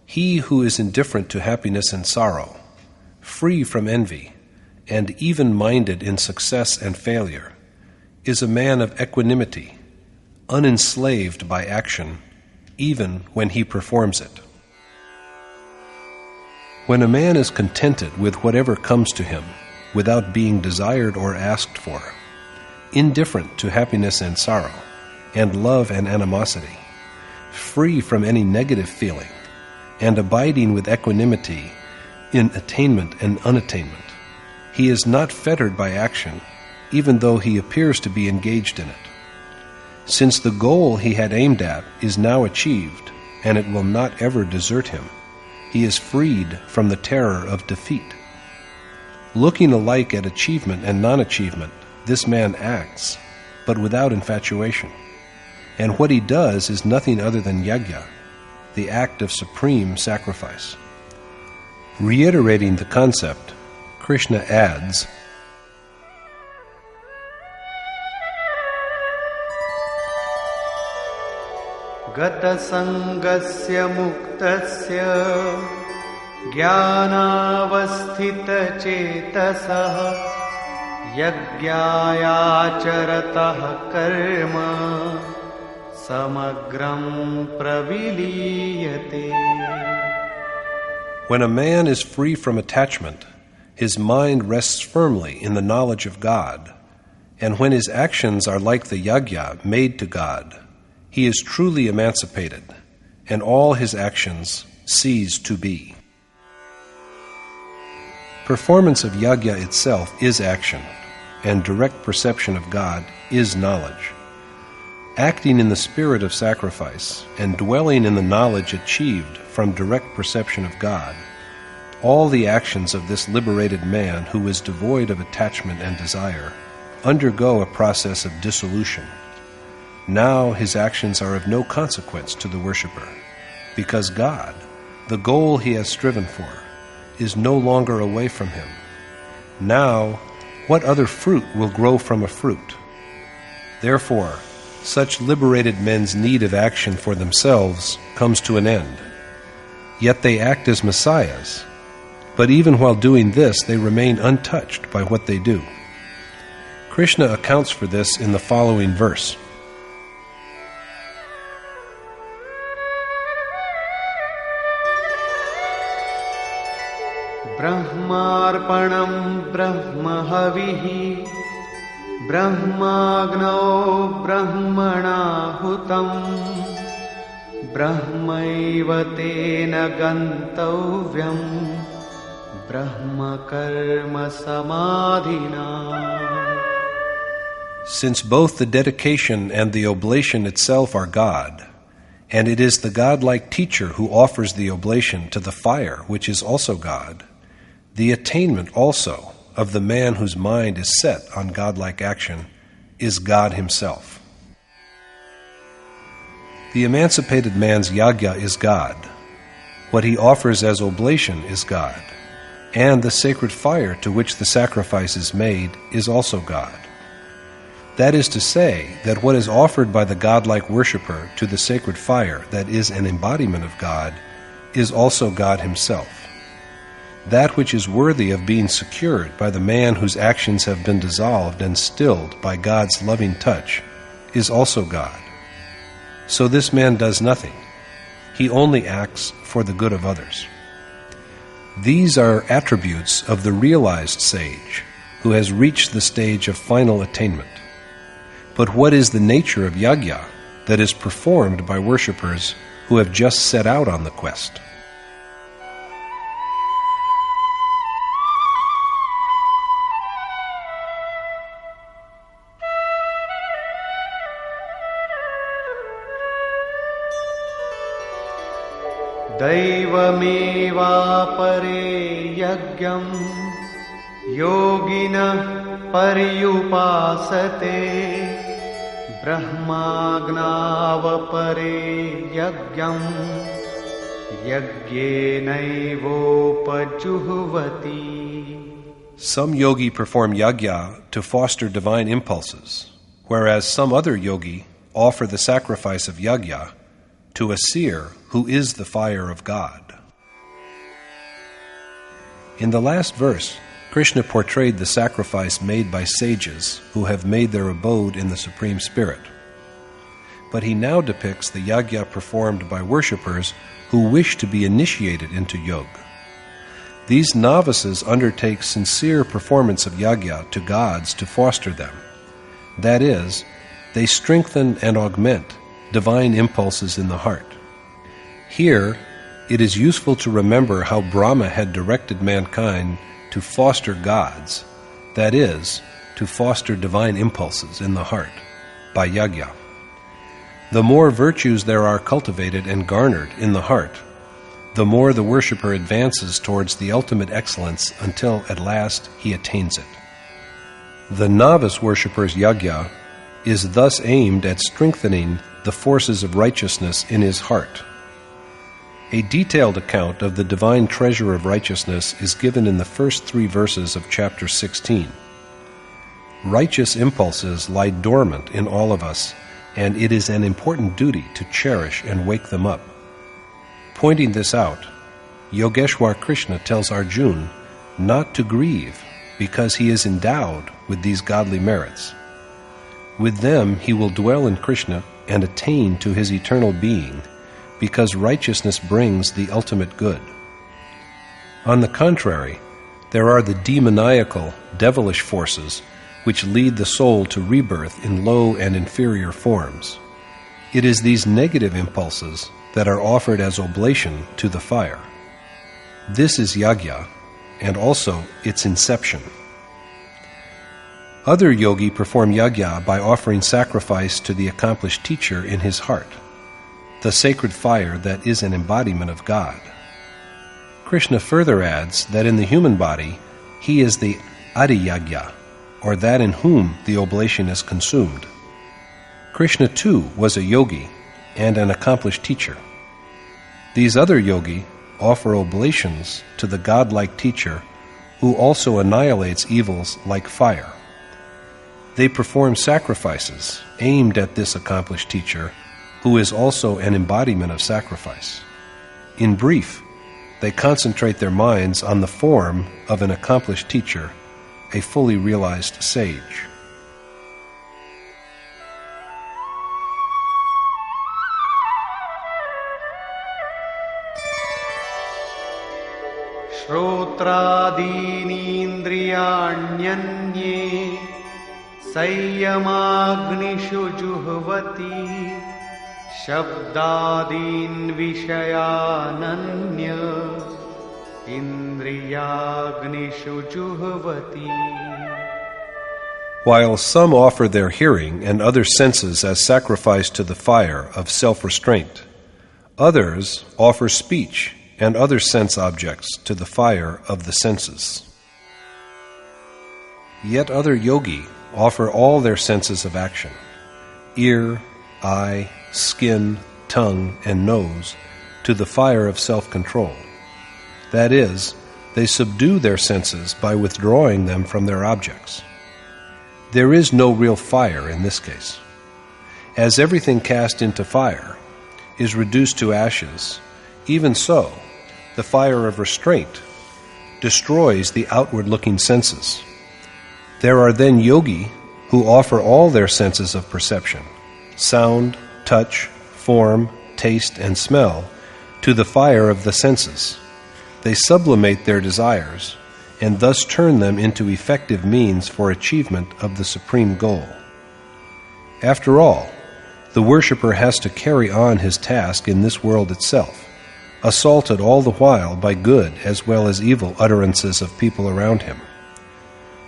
he who is indifferent to happiness and sorrow, free from envy, and even-minded in success and failure, is a man of equanimity, unenslaved by action, even when he performs it. When a man is contented with whatever comes to him, without being desired or asked for, indifferent to happiness and sorrow, and love and animosity, free from any negative feeling, and abiding with equanimity in attainment and unattainment. He is not fettered by action, even though he appears to be engaged in it. Since the goal he had aimed at is now achieved, and it will not ever desert him, he is freed from the terror of defeat. Looking alike at achievement and non-achievement, this man acts, but without infatuation. And what he does is nothing other than yajna, the act of supreme sacrifice. Reiterating the concept, Krishna adds, Gata sangasya muktasya jnanavasthita chetasah yajñāyācaratah karma samagram praviliyate. When a man is free from attachment, his mind rests firmly in the knowledge of God, and when his actions are like the yajna made to God, he is truly emancipated, and all his actions cease to be. Performance of yajna itself is action, and direct perception of God is knowledge. Acting in the spirit of sacrifice and dwelling in the knowledge achieved from direct perception of God, all the actions of this liberated man who is devoid of attachment and desire undergo a process of dissolution. Now his actions are of no consequence to the worshipper, because God, the goal he has striven for, is no longer away from him. Now, what other fruit will grow from a fruit? Therefore, such liberated men's need of action for themselves comes to an end. Yet they act as messiahs, but even while doing this, they remain untouched by what they do. Krishna accounts for this in the following verse. Brahmarpanam brahmahavihi brahmagno brahmanahutam brahmaiva tena gantavyam brahma karma samadhina. Since both the dedication and the oblation itself are God, and it is the godlike teacher who offers the oblation to the fire, which is also God, the attainment also of the man whose mind is set on godlike action is God himself. The emancipated man's yajna is God. What he offers as oblation is God, and the sacred fire to which the sacrifice is made is also God. That is to say, that what is offered by the godlike worshipper to the sacred fire that is an embodiment of God is also God himself. That which is worthy of being secured by the man whose actions have been dissolved and stilled by God's loving touch is also God. So this man does nothing. He only acts for the good of others. These are attributes of the realized sage who has reached the stage of final attainment. But what is the nature of yajna that is performed by worshippers who have just set out on the quest? Daivamevapare yajñam yoginah paryupasate brahmagnavapare yajñam yajñenaivopajuhvati. Some yogi perform yajna to foster divine impulses, whereas some other yogi offer the sacrifice of yajna to a seer who is the fire of God. In the last verse, Krishna portrayed the sacrifice made by sages who have made their abode in the Supreme Spirit. But he now depicts the yajna performed by worshippers who wish to be initiated into yoga. These novices undertake sincere performance of yajna to gods to foster them. That is, they strengthen and augment divine impulses in the heart. Here, it is useful to remember how Brahma had directed mankind to foster gods, that is, to foster divine impulses in the heart, by yajna. The more virtues there are cultivated and garnered in the heart, the more the worshipper advances towards the ultimate excellence until at last he attains it. The novice worshipper's yajna is thus aimed at strengthening the forces of righteousness in his heart. A detailed account of the divine treasure of righteousness is given in the first 3 verses of chapter 16. Righteous impulses lie dormant in all of us, and it is an important duty to cherish and wake them up. Pointing this out, Yogeshwar Krishna tells Arjuna not to grieve because he is endowed with these godly merits. With them he will dwell in Krishna and attain to his eternal being, because righteousness brings the ultimate good. On the contrary, there are the demoniacal, devilish forces which lead the soul to rebirth in low and inferior forms. It is these negative impulses that are offered as oblation to the fire. This is yajna, and also its inception. Other yogi perform yajna by offering sacrifice to the accomplished teacher in his heart, the sacred fire that is an embodiment of God. Krishna further adds that in the human body, he is the adiyajna, or that in whom the oblation is consumed. Krishna too was a yogi and an accomplished teacher. These other yogi offer oblations to the godlike teacher who also annihilates evils like fire. They perform sacrifices aimed at this accomplished teacher, who is also an embodiment of sacrifice. In brief, they concentrate their minds on the form of an accomplished teacher, a fully realized sage. श्रोत्रादीनीन्द्रियाण्यन्ये संयमाग्निषु जुह्वति शब्दादीन् विषयानन्य इन्द्रियाग्निषु जुह्वति. While some offer their hearing and other senses as sacrifice to the fire of self-restraint, others offer speech and other sense objects to the fire of the senses. Yet other yogi offer all their senses of action, ear, eye, skin, tongue, and nose, to the fire of self-control. That is, they subdue their senses by withdrawing them from their objects. There is no real fire in this case. As everything cast into fire is reduced to ashes, even so, the fire of restraint destroys the outward-looking senses. There are then yogi who offer all their senses of perception, sound, touch, form, taste, and smell, to the fire of the senses. They sublimate their desires and thus turn them into effective means for achievement of the supreme goal. After all, the worshipper has to carry on his task in this world itself, assaulted all the while by good as well as evil utterances of people around him.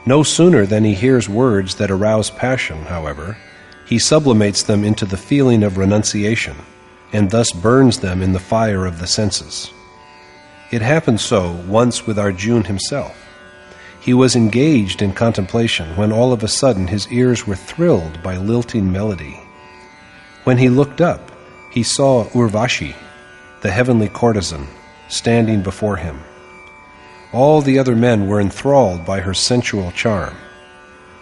No sooner than he hears words that arouse passion, however, he sublimates them into the feeling of renunciation, and thus burns them in the fire of the senses. It happened so once with Arjuna himself. He was engaged in contemplation when all of a sudden his ears were thrilled by lilting melody. When he looked up, he saw Urvashi, the heavenly courtesan, standing before him. All the other men were enthralled by her sensual charm,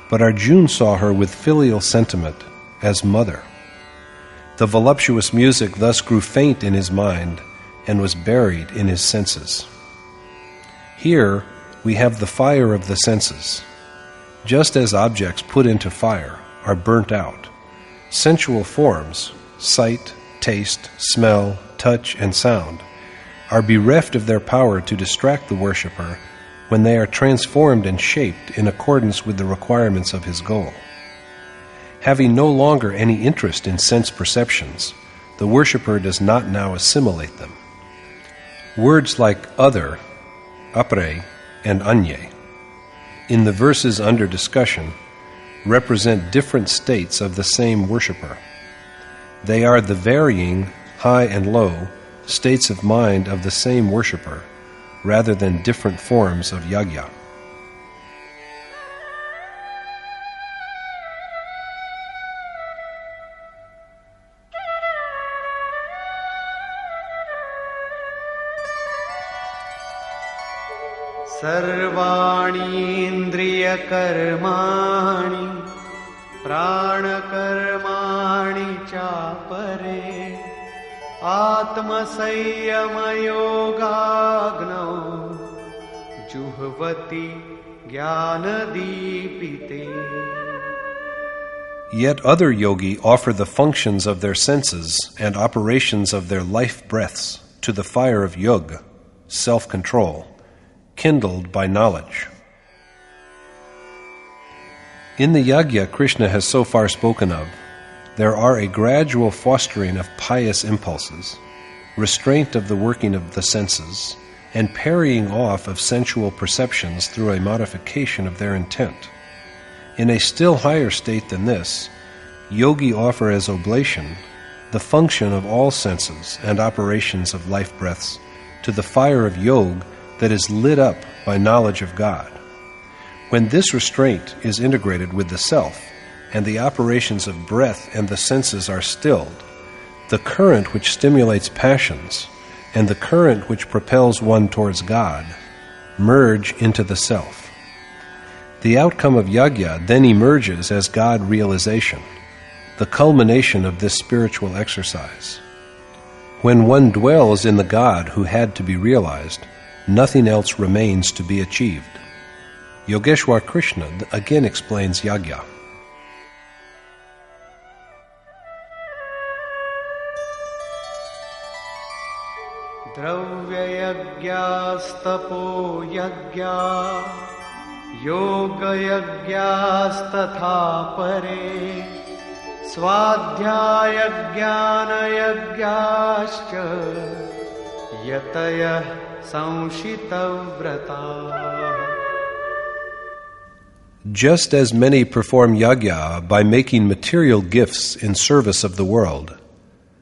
but Arjuna saw her with filial sentiment as mother. The voluptuous music thus grew faint in his mind and was buried in his senses. Here we have the fire of the senses. Just as objects put into fire are burnt out, sensual forms, sight, taste, smell, touch, and sound, are bereft of their power to distract the worshipper when they are transformed and shaped in accordance with the requirements of his goal. Having no longer any interest in sense perceptions, the worshipper does not now assimilate them. Words like other, apre, and anye, in the verses under discussion, represent different states of the same worshipper. They are the varying, high and low, states of mind of the same worshipper, rather than different forms of yajna. सर्वाणि इन्द्रियकर्माणि प्राणकर्माणि चापरे आत्मसंयमयोगाग्नौ जुह्वति ज्ञानदीपिते. Yet other yogi offer the functions of their senses and operations of their life breaths to the fire of yoga, self-control, kindled by knowledge. In the yajna Krishna has so far spoken of, there are a gradual fostering of pious impulses, restraint of the working of the senses, and parrying off of sensual perceptions through a modification of their intent. In a still higher state than this, yogi offer as oblation the function of all senses and operations of life breaths to the fire of yoga that is lit up by knowledge of God. When this restraint is integrated with the self, and the operations of breath and the senses are stilled, the current which stimulates passions and the current which propels one towards God merge into the self. The outcome of yajna then emerges as God realization, the culmination of this spiritual exercise. When one dwells in the God who had to be realized, nothing else remains to be achieved. Yogeshwar Krishna again explains yajna. द्रव्ययज्ञास्तपो यज्ञा योगयज्ञास्तथा परे स्वाध्यायज्ञानयज्ञाश्च यतयः संशितव्रताः. Just as many perform yajna by making material gifts in service of the world,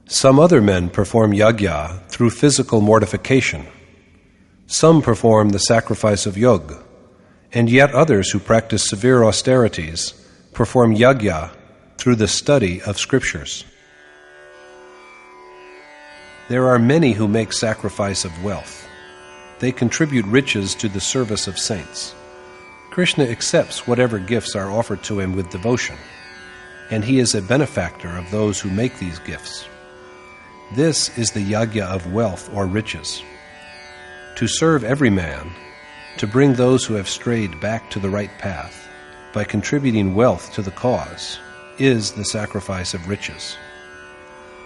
some other men perform yajna through physical mortification. Some perform the sacrifice of yoga, and yet others who practice severe austerities perform yajna through the study of scriptures. There are many who make sacrifice of wealth. They contribute riches to the service of saints. Krishna accepts whatever gifts are offered to him with devotion, and he is a benefactor of those who make these gifts. This is the yajna of wealth or riches. To serve every man, to bring those who have strayed back to the right path by contributing wealth to the cause, is the sacrifice of riches.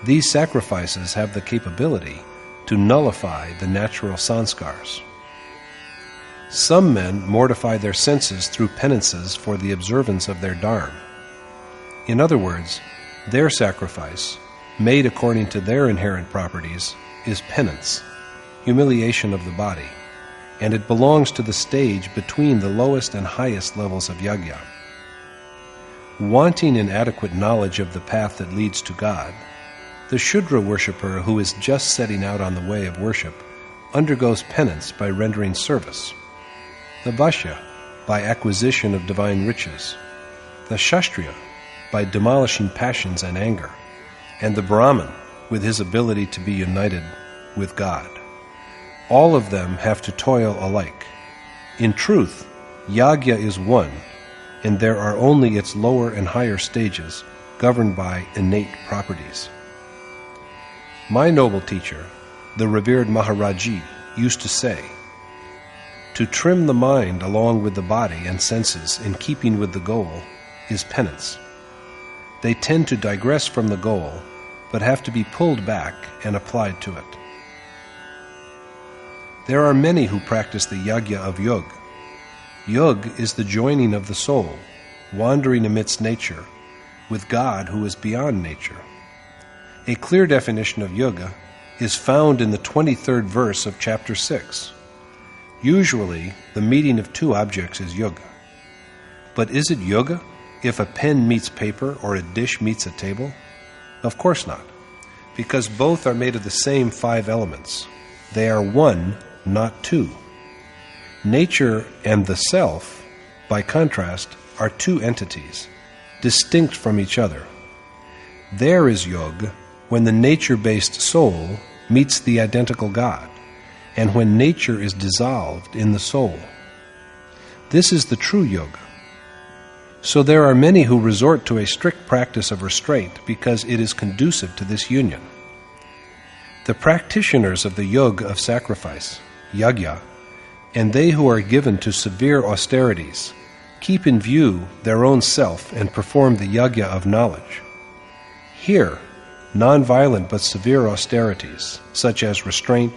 These sacrifices have the capability to nullify the natural sanskars. Some men mortify their senses through penances for the observance of their dharma. In other words, their sacrifice, made according to their inherent properties, is penance, humiliation of the body, and it belongs to the stage between the lowest and highest levels of yajna. Wanting inadequate knowledge of the path that leads to God, the Shudra worshipper who is just setting out on the way of worship undergoes penance by rendering service. The Vaishya by acquisition of divine riches, the Kshatriya by demolishing passions and anger, and the Brahmin with his ability to be united with God. All of them have to toil alike. In truth, yajna is one, and there are only its lower and higher stages governed by innate properties. My noble teacher, the revered Maharaji, used to say, to trim the mind along with the body and senses in keeping with the goal is penance. They tend to digress from the goal, but have to be pulled back and applied to it. There are many who practice the yajna of yoga. Yoga is the joining of the soul, wandering amidst nature, with God who is beyond nature. A clear definition of yoga is found in the 23rd verse of chapter 6. Usually, the meeting of two objects is yoga. But is it yoga if a pen meets paper or a dish meets a table? Of course not, because both are made of the same 5 elements. They are one, not two. Nature and the self, by contrast, are two entities, distinct from each other. There is yoga when the nature-based soul meets the identical God, and when nature is dissolved in the soul. This is the true yoga. So there are many who resort to a strict practice of restraint because it is conducive to this union. The practitioners of the yoga of sacrifice, yajna, and they who are given to severe austerities keep in view their own self and perform the yajna of knowledge. Here, non-violent but severe austerities, such as restraint,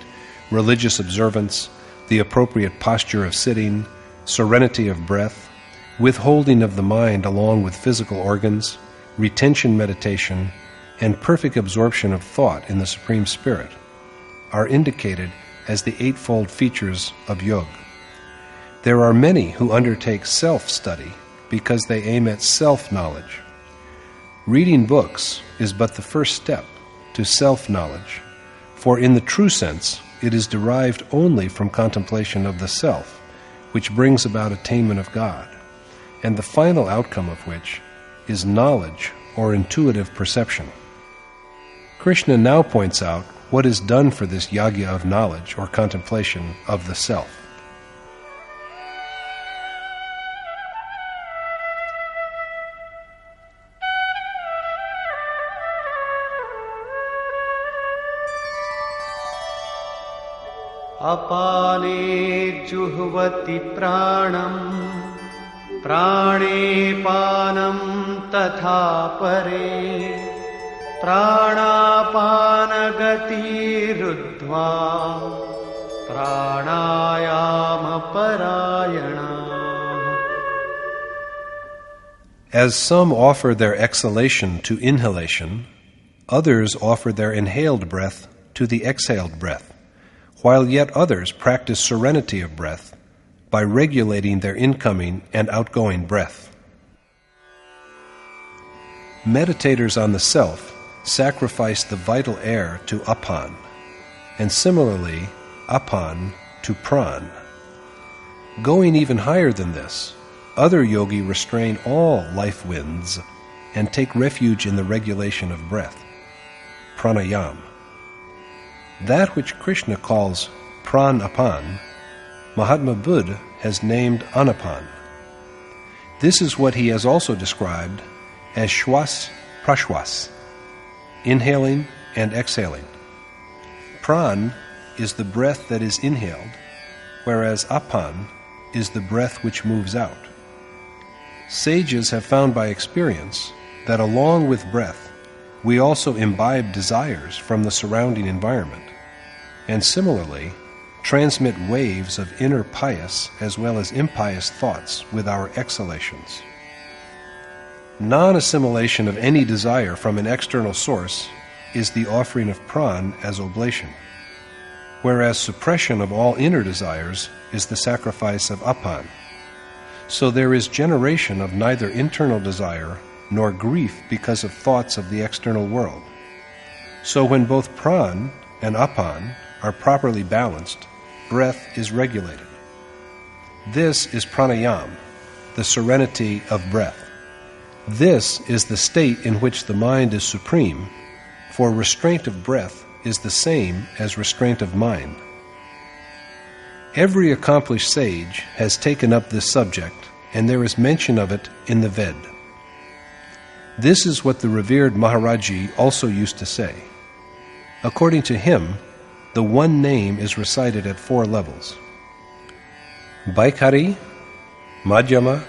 religious observance, the appropriate posture of sitting, serenity of breath, withholding of the mind along with physical organs, retention meditation, and perfect absorption of thought in the Supreme Spirit, are indicated as the eightfold features of yoga. There are many who undertake self-study because they aim at self-knowledge. Reading books is but the first step to self-knowledge, for in the true sense, it is derived only from contemplation of the self, which brings about attainment of God, and the final outcome of which is knowledge or intuitive perception. Krishna now points out what is done for this yajna of knowledge or contemplation of the self. अपाने जुह्वति प्राणं प्राणे पानं तथा परे प्राणापानगतिरुद्ध्वा प्राणायामपरायणाः. As some offer their exhalation to inhalation, others offer their inhaled breath to the exhaled breath, while yet others practice serenity of breath by regulating their incoming and outgoing breath. Meditators on the self sacrifice the vital air to apan, and similarly apan to pran. Going even higher than this, other yogi restrain all life winds and take refuge in the regulation of breath, pranayam. That which Krishna calls pran-apan, Mahatma Buddha has named anapan. This is what he has also described as shwas-prashwas, inhaling and exhaling. Pran is the breath that is inhaled, whereas apan is the breath which moves out. Sages have found by experience that along with breath, we also imbibe desires from the surrounding environment, and similarly transmit waves of inner pious as well as impious thoughts with our exhalations. Non-assimilation of any desire from an external source is the offering of pran as oblation, whereas suppression of all inner desires is the sacrifice of apan. So there is generation of neither internal desire nor grief because of thoughts of the external world. So when both pran and apan are properly balanced, breath is regulated. This is pranayam, the serenity of breath. This is the state in which the mind is supreme, for restraint of breath is the same as restraint of mind. Every accomplished sage has taken up this subject, and there is mention of it in the Ved. This is what the revered Maharaji also used to say. According to him, the one name is recited at 4 levels: Vaikhari, Madhyama,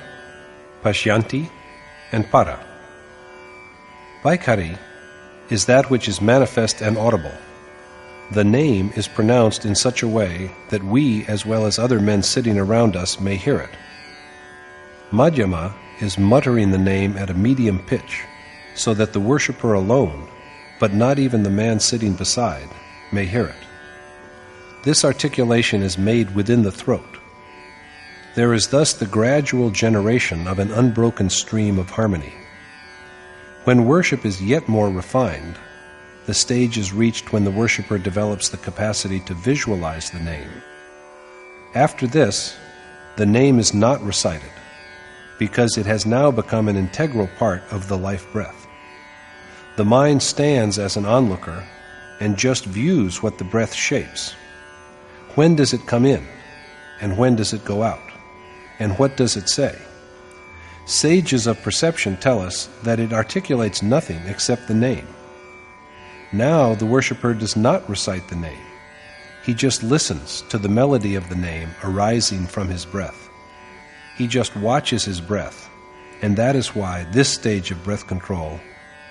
Pashyanti, and Para. Vaikhari is that which is manifest and audible. The name is pronounced in such a way that we, as well as other men sitting around us, may hear it. Madhyama is muttering the name at a medium pitch, so that the worshipper alone, but not even the man sitting beside, may hear it. This articulation is made within the throat. There is thus the gradual generation of an unbroken stream of harmony. When worship is yet more refined, the stage is reached when the worshipper develops the capacity to visualize the name. After this, the name is not recited, because it has now become an integral part of the life breath. The mind stands as an onlooker and just views what the breath shapes. When does it come in? And when does it go out? And what does it say? Sages of perception tell us that it articulates nothing except the name. Now the worshipper does not recite the name. He just listens to the melody of the name arising from his breath. He just watches his breath, and that is why this stage of breath control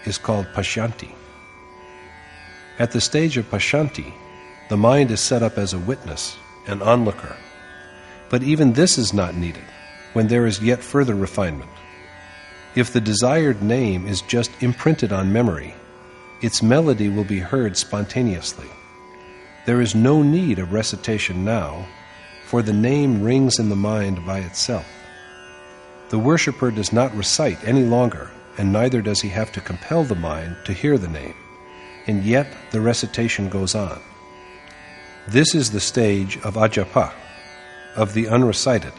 is called Pashyanti. At the stage of Pashyanti, the mind is set up as a witness, an onlooker. But even this is not needed when there is yet further refinement. If the desired name is just imprinted on memory, its melody will be heard spontaneously. There is no need of recitation now, for the name rings in the mind by itself. The worshipper does not recite any longer, and neither does he have to compel the mind to hear the name, and yet the recitation goes on. This is the stage of ajapa, of the unrecited.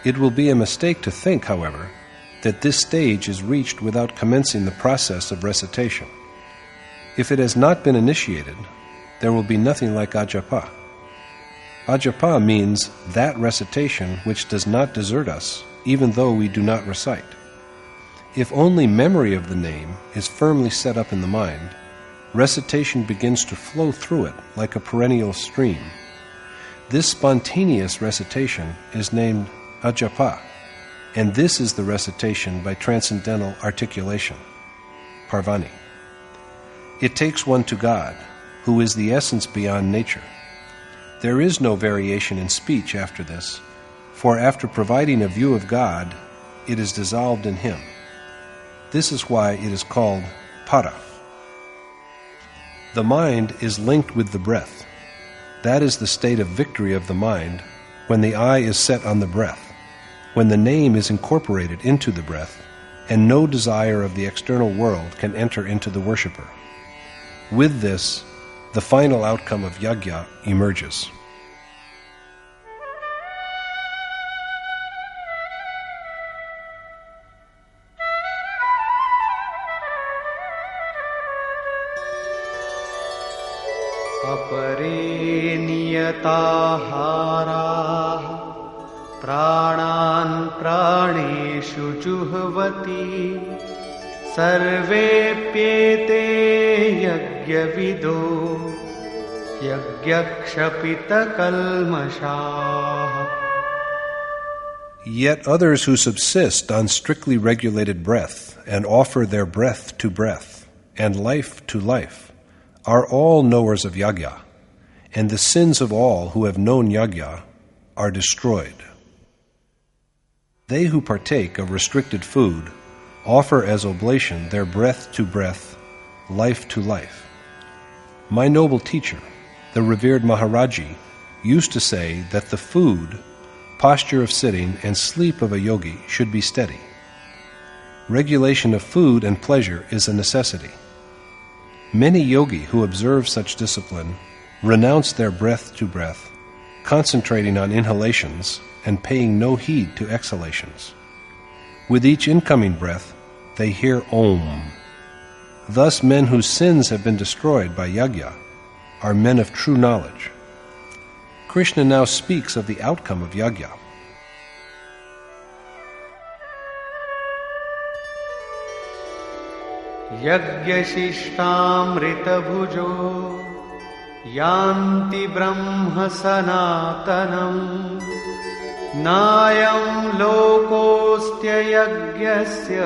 It will be a mistake to think, however, that this stage is reached without commencing the process of recitation. If it has not been initiated, there will be nothing like ajapa. Ajapa means that recitation which does not desert us, even though we do not recite. If only memory of the name is firmly set up in the mind, recitation begins to flow through it like a perennial stream. This spontaneous recitation is named ajapa, and this is the recitation by transcendental articulation, parvani. It takes one to God, who is the essence beyond nature. There is no variation in speech after this, for after providing a view of God, it is dissolved in Him. This is why it is called para. The mind is linked with the breath. That is the state of victory of the mind when the eye is set on the breath, when the name is incorporated into the breath, and no desire of the external world can enter into the worshipper. With this, the final outcome of yajna emerges. अपरे नियताहाराः प्राणान् प्राणेषु जुह्वति सर्वेप्येते यज्ञविदो यज्ञक्षपितकल्मषाः. Yet others who subsist on strictly regulated breath and offer their breath to breath and life to life are all knowers of yajna, and the sins of all who have known yajna are destroyed. They who partake of restricted food offer as oblation their breath to breath, life to life. My noble teacher, the revered Maharaji, used to say that the food, posture of sitting, and sleep of a yogi should be steady. Regulation of food and pleasure is a necessity. Many yogi who observe such discipline renounce their breath to breath, concentrating on inhalations and paying no heed to exhalations. With each incoming breath, they hear Om. Thus men whose sins have been destroyed by yajna are men of true knowledge. Krishna now speaks of the outcome of yajna. यज्ञशिष्टामृतभुजो यान्ति ब्रह्म सनातनम् नायं लोकोऽस्त्ययज्ञस्य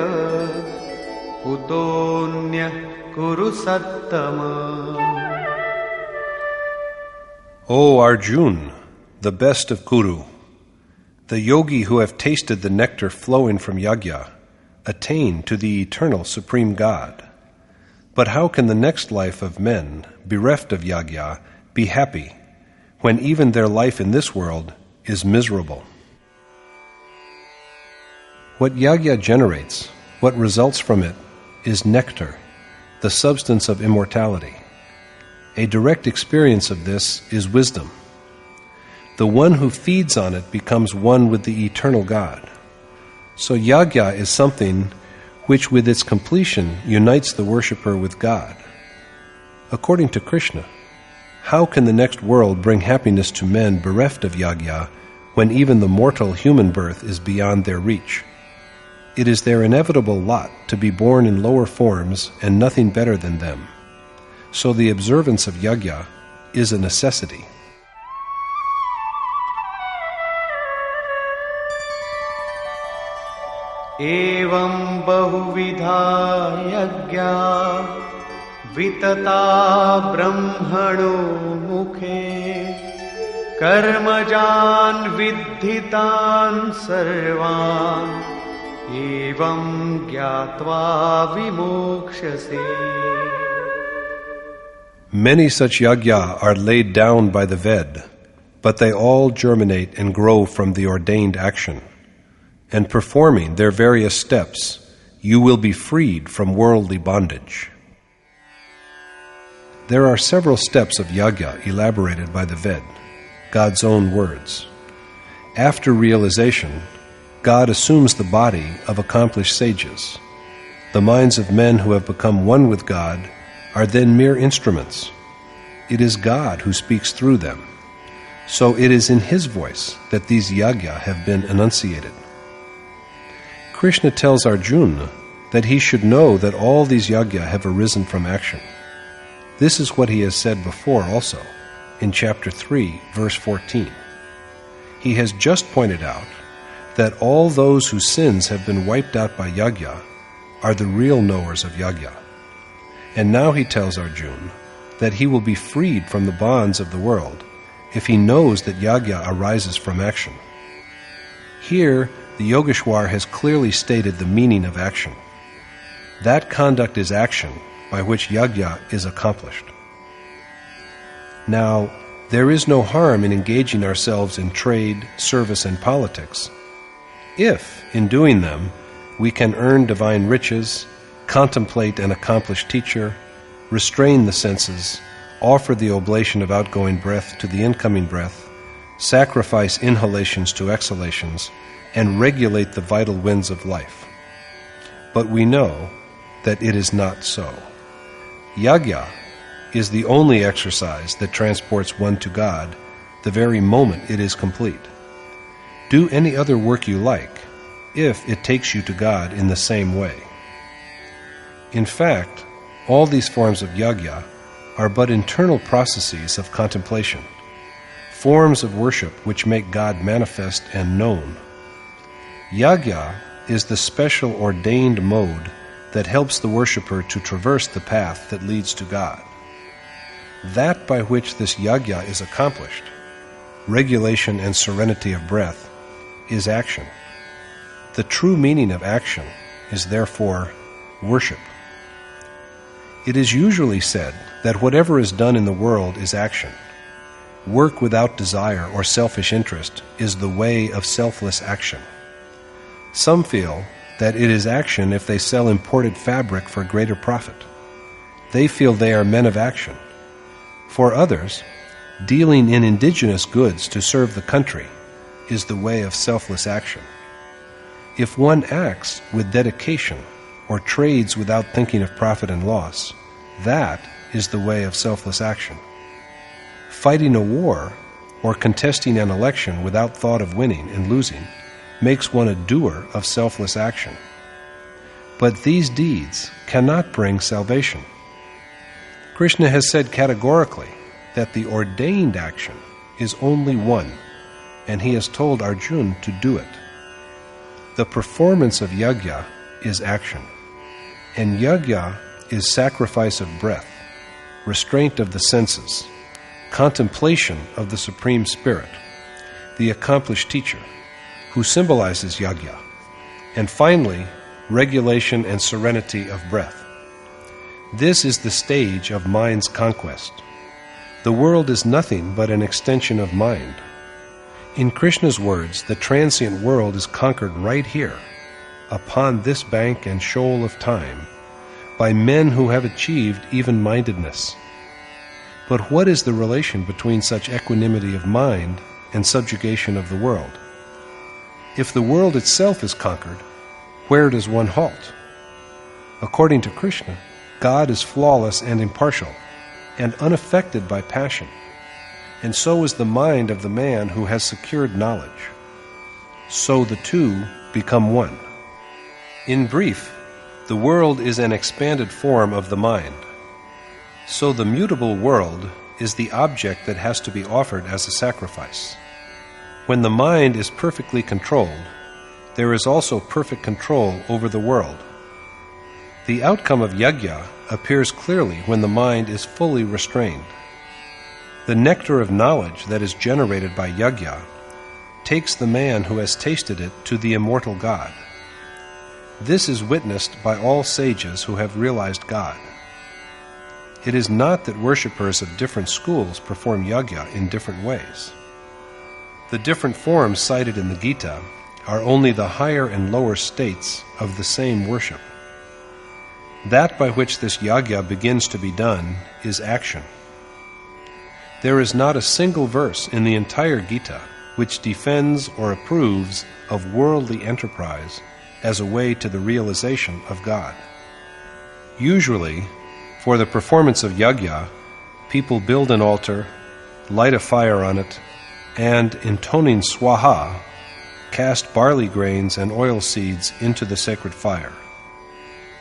कुतोऽन्यः कुरु सत्तमा. O Arjun, the best of Kuru, the yogi who have tasted the nectar flowing from yajna attain to the eternal Supreme God. But how can the next life of men, bereft of yagya, be happy, when even their life in this world is miserable? What yagya generates, what results from it, is nectar, the substance of immortality. A direct experience of this is wisdom. The one who feeds on it becomes one with the eternal God. So yagya is something which with its completion unites the worshipper with God. According to Krishna, how can the next world bring happiness to men bereft of yagya when even the mortal human birth is beyond their reach? It is their inevitable lot to be born in lower forms and nothing better than them. So the observance of yagya is a necessity. एवं बहुविधा यज्ञा वितता ब्रह्मणो मुखे कर्मजान् विद्धितान् सर्वान् एवं ज्ञात्वा विमोक्ष्यसे. Many such yagya are laid down by the Ved, but they all germinate and grow from the ordained action. And performing their various steps, you will be freed from worldly bondage. There are several steps of yagya elaborated by the Ved, God's own words. After realization, God assumes the body of accomplished sages. The minds of men who have become one with God are then mere instruments. It is God who speaks through them. So it is in His voice that these yagya have been enunciated. Krishna tells Arjuna that he should know that all these yagya have arisen from action. This is what he has said before also, in chapter 3, verse 14. He has just pointed out that all those whose sins have been wiped out by yagya are the real knowers of yagya. And now he tells Arjuna that he will be freed from the bonds of the world if he knows that yagya arises from action. Here, the Yogeshwar has clearly stated the meaning of action. That conduct is action by which yagya is accomplished. Now, there is no harm in engaging ourselves in trade, service, and politics, if, in doing them, we can earn divine riches, contemplate an accomplished teacher, restrain the senses, offer the oblation of outgoing breath to the incoming breath, sacrifice inhalations to exhalations, and regulate the vital winds of life. But we know that it is not so. Yagya is the only exercise that transports one to God the very moment it is complete. Do any other work you like, if it takes you to God in the same way. In fact, all these forms of yagya are but internal processes of contemplation, forms of worship which make God manifest and known. Yagya is the special ordained mode that helps the worshipper to traverse the path that leads to God. That by which this yagya is accomplished, regulation and serenity of breath, is action. The true meaning of action is therefore worship. It is usually said that whatever is done in the world is action. Work without desire or selfish interest is the way of selfless action. Some feel that it is action if they sell imported fabric for greater profit. They feel they are men of action. For others, dealing in indigenous goods to serve the country is the way of selfless action. If one acts with dedication or trades without thinking of profit and loss, that is the way of selfless action. Fighting a war or contesting an election without thought of winning and losing makes one a doer of selfless action. But these deeds cannot bring salvation. Krishna has said categorically that the ordained action is only one, and he has told Arjuna to do it. The performance of yagya is action, and yagya is sacrifice of breath, restraint of the senses, contemplation of the Supreme Spirit, the accomplished teacher, who symbolizes yagya, and finally, regulation and serenity of breath. This is the stage of mind's conquest. The world is nothing but an extension of mind. In Krishna's words, the transient world is conquered right here, upon this bank and shoal of time, by men who have achieved even-mindedness. But what is the relation between such equanimity of mind and subjugation of the world? If the world itself is conquered, where does one halt? According to Krishna, God is flawless and impartial, and unaffected by passion, and so is the mind of the man who has secured knowledge. So the two become one. In brief, the world is an expanded form of the mind. So the mutable world is the object that has to be offered as a sacrifice. When the mind is perfectly controlled, there is also perfect control over the world. The outcome of yajna appears clearly when the mind is fully restrained. The nectar of knowledge that is generated by yajna takes the man who has tasted it to the immortal God. This is witnessed by all sages who have realized God. It is not that worshippers of different schools perform yajna in different ways. The different forms cited in the Gita are only the higher and lower states of the same worship. That by which this yajna begins to be done is action. There is not a single verse in the entire Gita which defends or approves of worldly enterprise as a way to the realization of God. Usually, for the performance of yajna, people build an altar, light a fire on it, and, intoning swaha, cast barley grains and oil seeds into the sacred fire.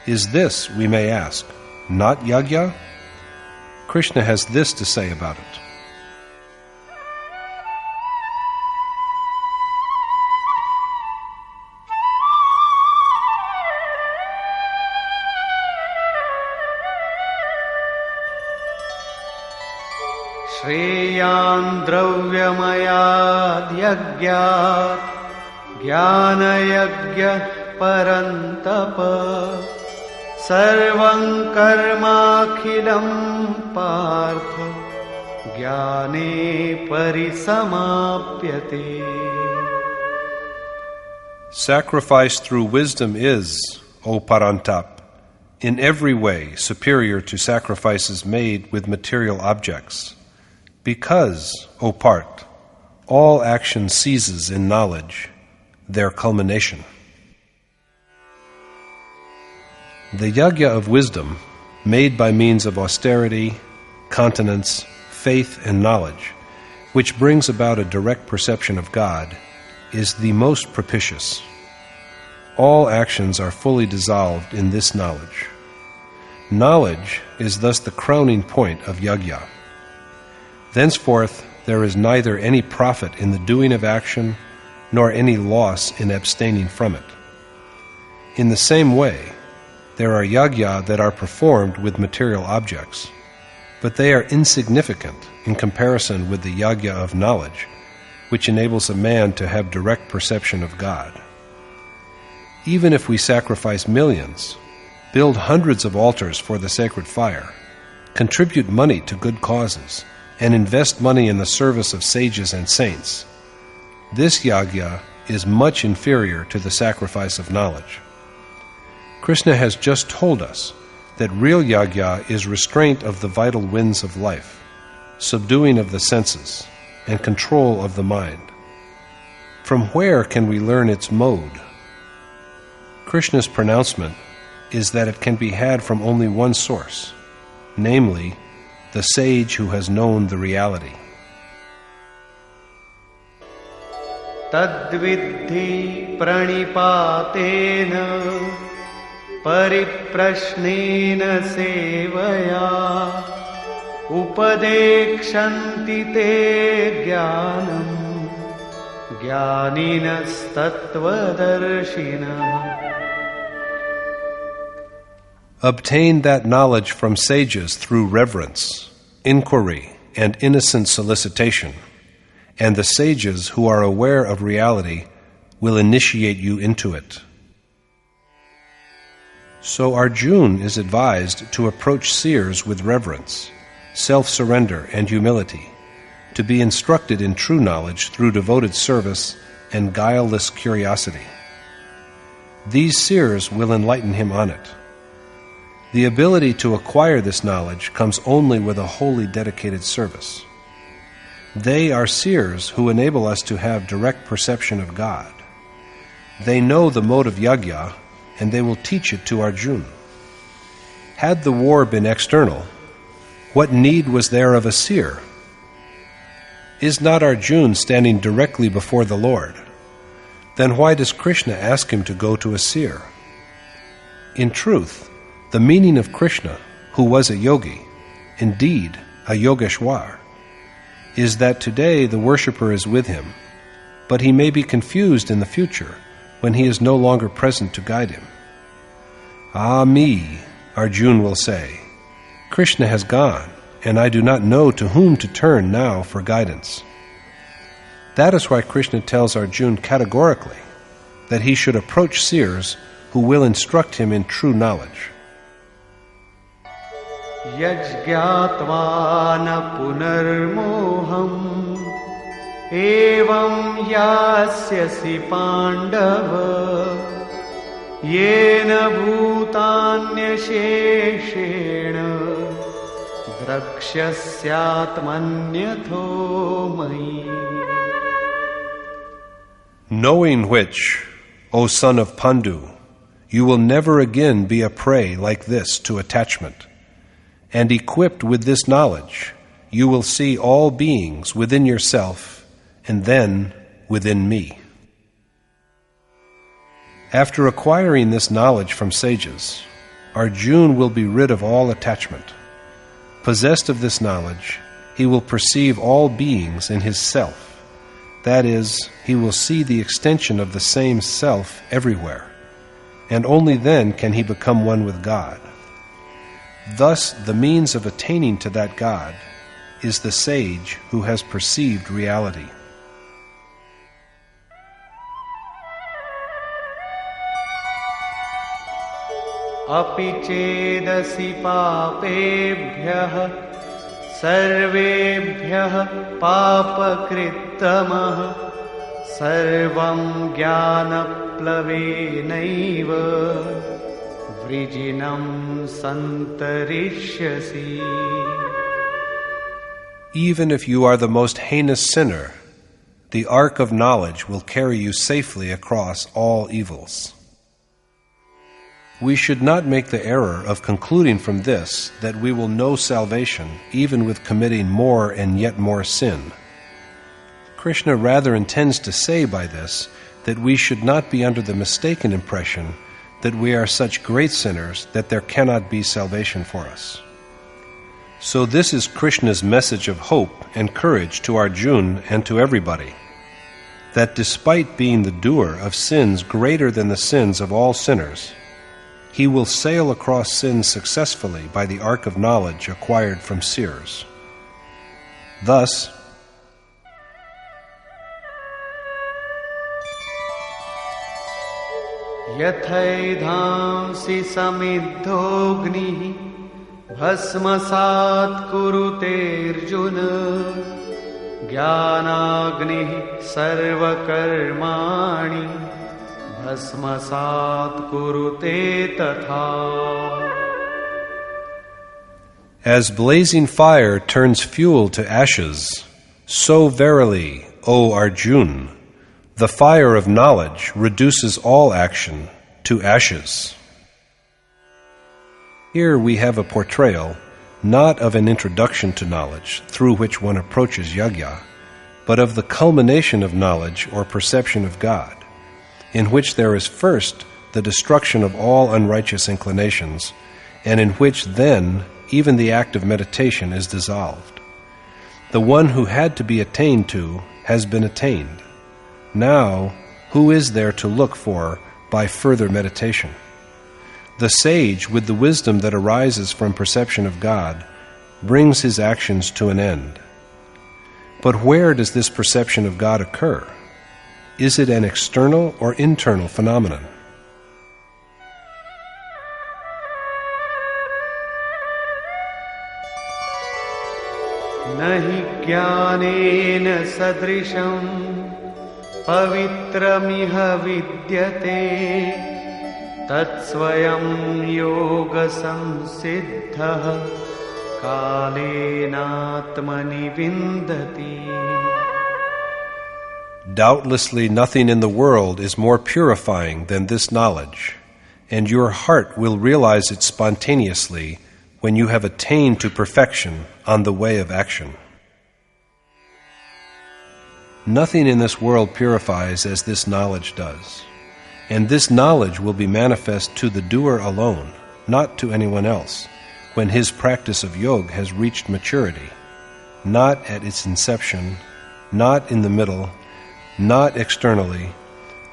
Is this, we may ask, not yajna? Krishna has this to say about it. श्रेयान् द्रव्यमयाद् यज्ञात् ज्ञानयज्ञः परन्तप सर्वं कर्माखिलं पार्थ ज्ञाने परिसमाप्यते. Sacrifice through wisdom is, O Parantap, in every way superior to sacrifices made with material objects. Because, O Part, all action ceases in knowledge, their culmination. The yajna of wisdom, made by means of austerity, continence, faith, and knowledge, which brings about a direct perception of God, is the most propitious. All actions are fully dissolved in this knowledge. Knowledge is thus the crowning point of yajna. Thenceforth, there is neither any profit in the doing of action, nor any loss in abstaining from it. In the same way, there are yajna that are performed with material objects, but they are insignificant in comparison with the yajna of knowledge, which enables a man to have direct perception of God. Even if we sacrifice millions, build hundreds of altars for the sacred fire, contribute money to good causes, and invest money in the service of sages and saints, this yajna is much inferior to the sacrifice of knowledge. Krishna has just told us that real yajna is restraint of the vital winds of life, subduing of the senses, and control of the mind. From where can we learn its mode? Krishna's pronouncement is that it can be had from only one source, namely, the sage who has known the reality. Tadviddhi pranipatena pariprashnena sevaya upadekshanti te jnanam jnaninas tattvadarshina. Obtain that knowledge from sages through reverence, inquiry, and innocent solicitation, and the sages who are aware of reality will initiate you into it. So Arjuna is advised to approach seers with reverence, self-surrender, and humility, to be instructed in true knowledge through devoted service and guileless curiosity. These seers will enlighten him on it. The ability to acquire this knowledge comes only with a wholly dedicated service. They are seers who enable us to have direct perception of God. They know the mode of yajna, and they will teach it to Arjuna. Had the war been external, what need was there of a seer? Is not Arjuna standing directly before the Lord? Then why does Krishna ask him to go to a seer? In truth, the meaning of Krishna, who was a yogi, indeed a yogeshwar, is that today the worshipper is with him, but he may be confused in the future when he is no longer present to guide him. Ah me, Arjuna will say, Krishna has gone, and I do not know to whom to turn now for guidance. That is why Krishna tells Arjuna categorically that he should approach seers who will instruct him in true knowledge. Yajñātvā na punarmoham evam yasyasi pandava yena bhutanyasheshena drakshasyatmanyatho mayi. Knowing which, O son of Pandu, you will never again be a prey like this to attachment, and equipped with this knowledge, you will see all beings within yourself and then within me. After acquiring this knowledge from sages, Arjuna will be rid of all attachment. Possessed of this knowledge, he will perceive all beings in his self. That is, he will see the extension of the same self everywhere, and only then can he become one with God. Thus, the means of attaining to that God is the sage who has perceived reality. Api chedasi papebhyah sarvebhyah papakrittamah sarvam jnanaplavenaiva vrijinam santarishyasi. Even if you are the most heinous sinner, the ark of knowledge will carry you safely across all evils. We should not make the error of concluding from this that we will know salvation even with committing more and yet more sin. Krishna rather intends to say by this that we should not be under the mistaken impression that we are such great sinners that there cannot be salvation for us. So this is Krishna's message of hope and courage to Arjuna and to everybody, that despite being the doer of sins greater than the sins of all sinners, he will sail across sins successfully by the ark of knowledge acquired from seers. Thus, Yathaidhamsi samiddhogni bhasmasat kurute Arjuna jnanagni sarvakarmani bhasmasat kurute tatha. as blazing fire turns fuel to ashes, so verily, O Arjuna, the fire of knowledge reduces all action to ashes. Here we have a portrayal not of an introduction to knowledge through which one approaches yajna, but of the culmination of knowledge or perception of God, in which there is first the destruction of all unrighteous inclinations, and in which then even the act of meditation is dissolved. The one who had to be attained to has been attained. Now, who is there to look for by further meditation? The sage, with the wisdom that arises from perception of God, brings his actions to an end. But where does this perception of God occur? Is it an external or internal phenomenon? नहि ज्ञानेन सदृशं पवित्रमिह विद्यते तत्स्वयं योगसंसिद्धः कालेनात्मनि विन्दति. Doubtlessly nothing in the world is more purifying than this knowledge, and your heart will realize it spontaneously when you have attained to perfection on the way of action. Nothing in this world purifies as this knowledge does, and this knowledge will be manifest to the doer alone, not to anyone else, when his practice of yoga has reached maturity, not at its inception, not in the middle, not externally,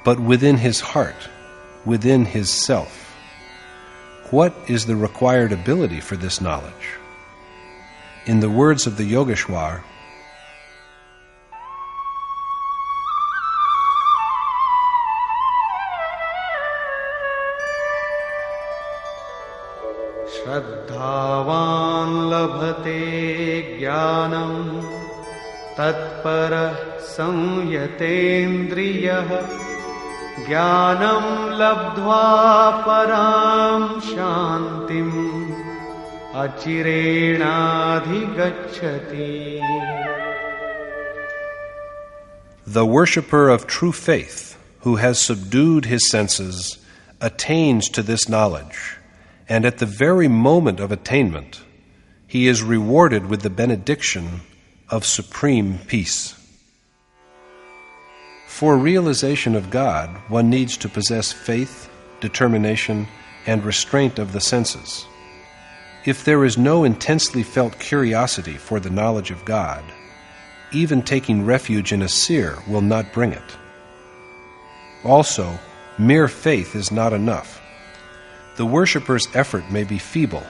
but within his heart, within his self. What is the required ability for this knowledge? In the words of the Yogeshwar, श्रद्धावान् लभते ज्ञानं तत्परः संयतेन्द्रियः ज्ञानं लब्ध्वा परां शान्तिम् अचिरेणाधिगच्छति. The worshipper of true faith, who has subdued his senses, attains to this knowledge, and at the very moment of attainment, he is rewarded with the benediction of supreme peace. For realization of God, one needs to possess faith, determination, and restraint of the senses. If there is no intensely felt curiosity for the knowledge of God, even taking refuge in a seer will not bring it. Also, mere faith is not enough. The worshipper's effort may be feeble.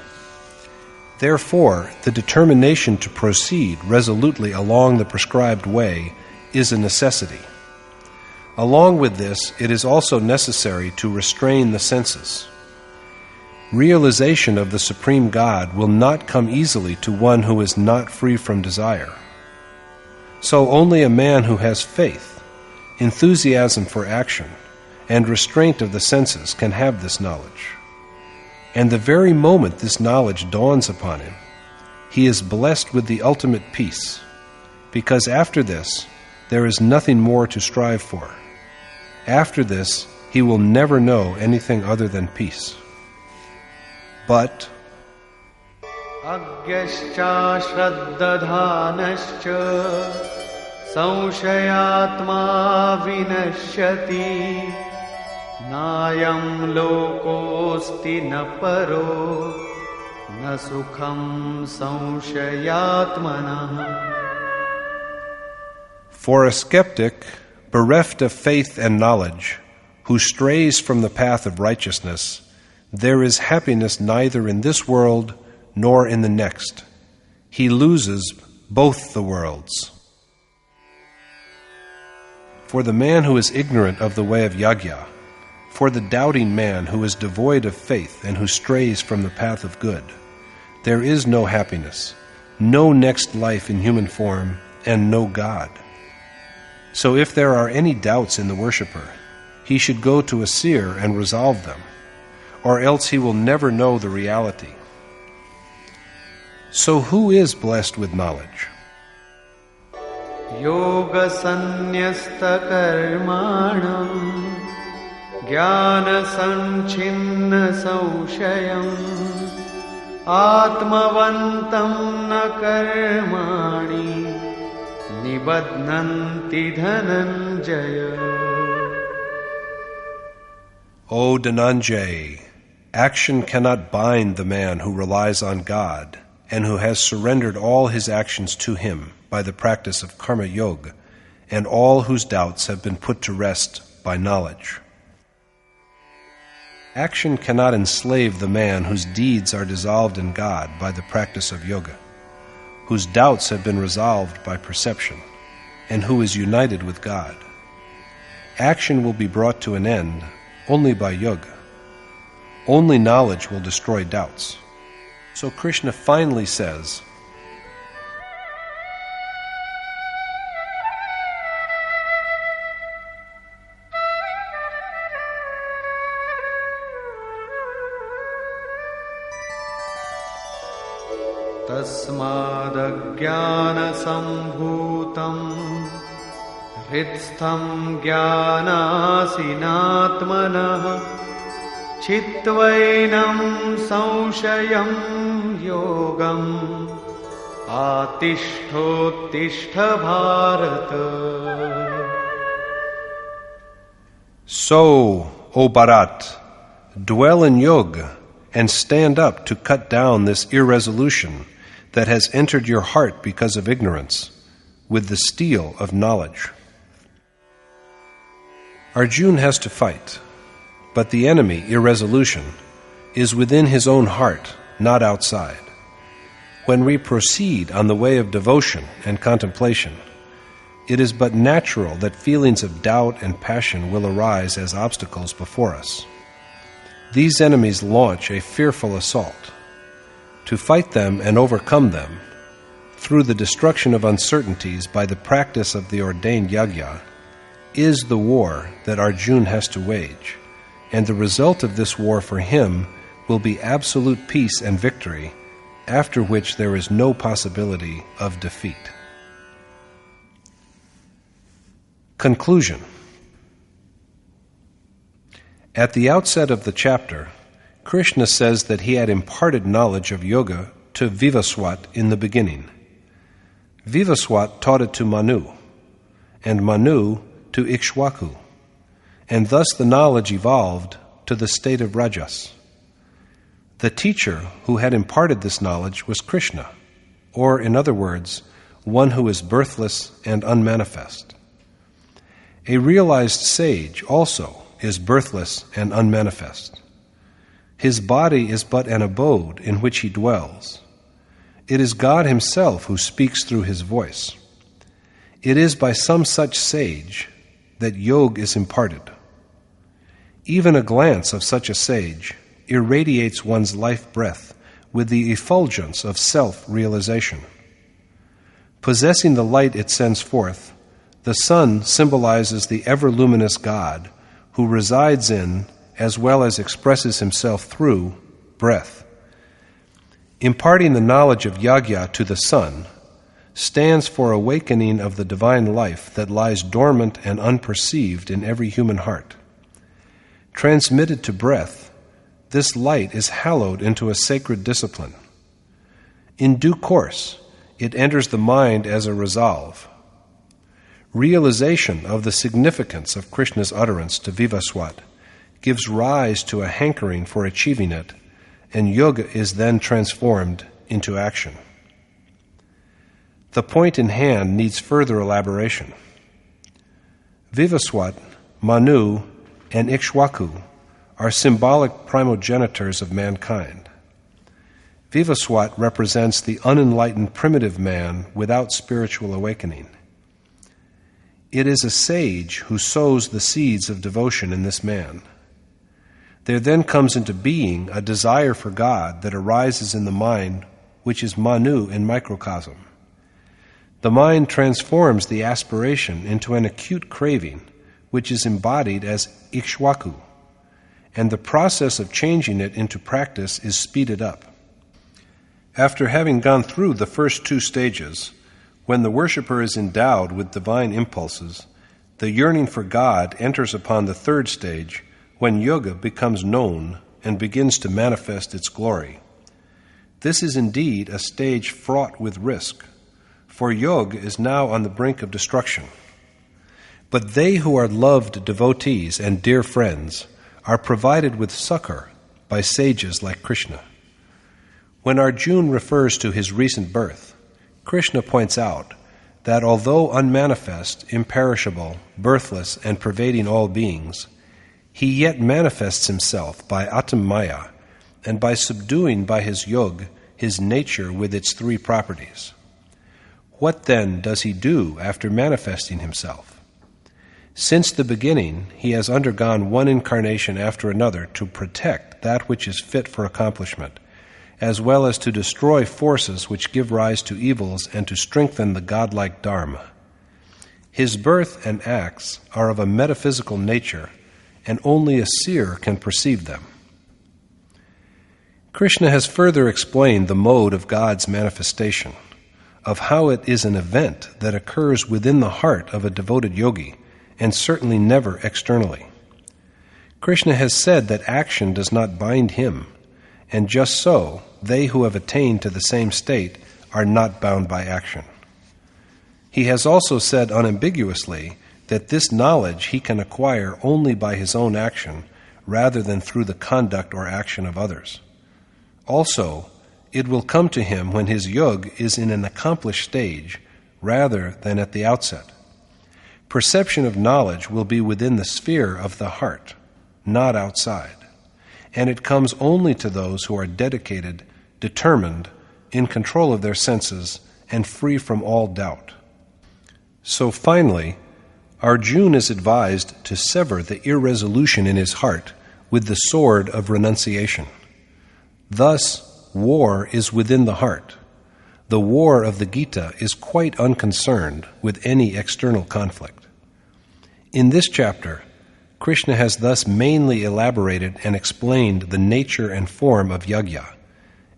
Therefore, the determination to proceed resolutely along the prescribed way is a necessity. Along with this, it is also necessary to restrain the senses. Realization of the Supreme God will not come easily to one who is not free from desire. So only a man who has faith, enthusiasm for action, and restraint of the senses can have this knowledge. And the very moment this knowledge dawns upon him, he is blessed with the ultimate peace, because after this, there is nothing more to strive for. After this, he will never know anything other than peace. But Agyascha shraddadhanascha संशयात्मा विनश्यति नायं लोकोऽस्ति न परो न सुखं संशयात्मनः. For a skeptic, bereft of faith and knowledge, who strays from the path of righteousness, there is happiness neither in this world nor in the next. He loses both the worlds. For the man who is ignorant of the way of yajna, for the doubting man who is devoid of faith and who strays from the path of good, there is no happiness, no next life in human form, and no God. So if there are any doubts in the worshipper, he should go to a seer and resolve them, or else he will never know the reality. So who is blessed with knowledge? Yoga sanyasta karmanam jnana sanchinna saushayam atmavantam na karmani nibadnanti dhananjaya. O Dhananjay, action cannot bind the man who relies on God and who has surrendered all his actions to Him by the practice of karma yoga, and all whose doubts have been put to rest by knowledge. Action cannot enslave the man whose deeds are dissolved in God by the practice of yoga, whose doubts have been resolved by perception, and who is united with God. Action will be brought to an end only by yoga. Only knowledge will destroy doubts. So Krishna finally says, तस्मादज्ञानसम्भूतं हृत्स्थं ज्ञानासिनात्मनः चित्वैनं संशयं योगम् आतिष्ठोत्तिष्ठ Bharat. So, O Bharat, dwell in yoga and stand up to cut down this irresolution that has entered your heart because of ignorance, with the steel of knowledge. Arjuna has to fight, but the enemy, irresolution, is within his own heart, not outside. When we proceed on the way of devotion and contemplation, it is but natural that feelings of doubt and passion will arise as obstacles before us. These enemies launch a fearful assault. To fight them and overcome them, through the destruction of uncertainties by the practice of the ordained yajna, is the war that Arjuna has to wage, and the result of this war for him will be absolute peace and victory, after which there is no possibility of defeat. Conclusion. At the outset of the chapter, Krishna says that he had imparted knowledge of yoga to Vivaswat in the beginning. Vivaswat taught it to Manu, and Manu to Ikshwaku, and thus the knowledge evolved to the state of Rajas. The teacher who had imparted this knowledge was Krishna, or in other words, one who is birthless and unmanifest. A realized sage also is birthless and unmanifest. His body is but an abode in which he dwells. It is God himself who speaks through his voice. It is by some such sage that yoga is imparted. Even a glance of such a sage irradiates one's life breath with the effulgence of self-realization. Possessing the light it sends forth, the sun symbolizes the ever-luminous God who resides in, as well as expresses himself through, breath. Imparting the knowledge of yajna to the sun stands for awakening of the divine life that lies dormant and unperceived in every human heart. Transmitted to breath, this light is hallowed into a sacred discipline. In due course, it enters the mind as a resolve. Realization of the significance of Krishna's utterance to Vivaswat gives rise to a hankering for achieving it, and yoga is then transformed into action. The point in hand needs further elaboration. Vivaswat, Manu, and Ikshwaku are symbolic primogenitors of mankind. Vivaswat represents the unenlightened primitive man without spiritual awakening. It is a sage who sows the seeds of devotion in this man. There then comes into being a desire for God that arises in the mind, which is Manu in microcosm. The mind transforms the aspiration into an acute craving, which is embodied as Ikshwaku, and the process of changing it into practice is speeded up. After having gone through the first two stages, when the worshipper is endowed with divine impulses, the yearning for God enters upon the third stage, when yoga becomes known and begins to manifest its glory. This is indeed a stage fraught with risk, for yoga is now on the brink of destruction. But they who are loved devotees and dear friends are provided with succor by sages like Krishna. When Arjuna refers to his recent birth, Krishna points out that although unmanifest, imperishable, birthless, and pervading all beings, he yet manifests himself by Atam-maya and by subduing by his yoga his nature with its three properties. What then does he do after manifesting himself? Since the beginning, he has undergone one incarnation after another to protect that which is fit for accomplishment, as well as to destroy forces which give rise to evils and to strengthen the godlike Dharma. His birth and acts are of a metaphysical nature, and only a seer can perceive them. Krishna has further explained the mode of God's manifestation, of how it is an event that occurs within the heart of a devoted yogi, and certainly never externally. Krishna has said that action does not bind him, and just so, they who have attained to the same state are not bound by action. He has also said unambiguously that this knowledge he can acquire only by his own action, rather than through the conduct or action of others. Also, it will come to him when his yog is in an accomplished stage, rather than at the outset. Perception of knowledge will be within the sphere of the heart, not outside, and it comes only to those who are dedicated, determined, in control of their senses, and free from all doubt. So finally, Arjuna is advised to sever the irresolution in his heart with the sword of renunciation. Thus, war is within the heart. The war of the Gita is quite unconcerned with any external conflict. In this chapter, Krishna has thus mainly elaborated and explained the nature and form of yajna,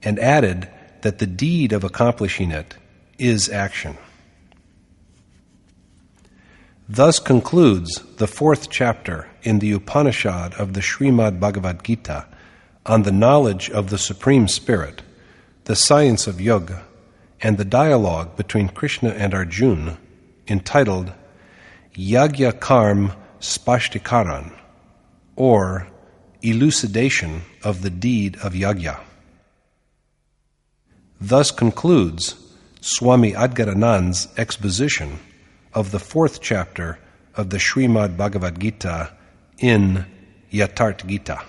and added that the deed of accomplishing it is action. Thus concludes the 4th chapter in the Upanishad of the Srimad Bhagavad Gita on the knowledge of the Supreme Spirit, the science of yoga, and the dialogue between Krishna and Arjuna, entitled Yajna Karma Spashtikaran, or Elucidation of the Deed of Yajna. Thus concludes Swami Adgaranand's exposition of the 4th chapter of the Srimad Bhagavad Gita in Yatharth Gita.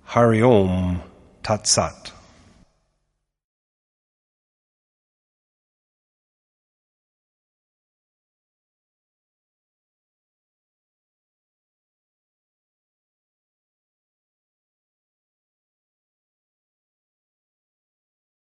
Hari Om Tat Sat.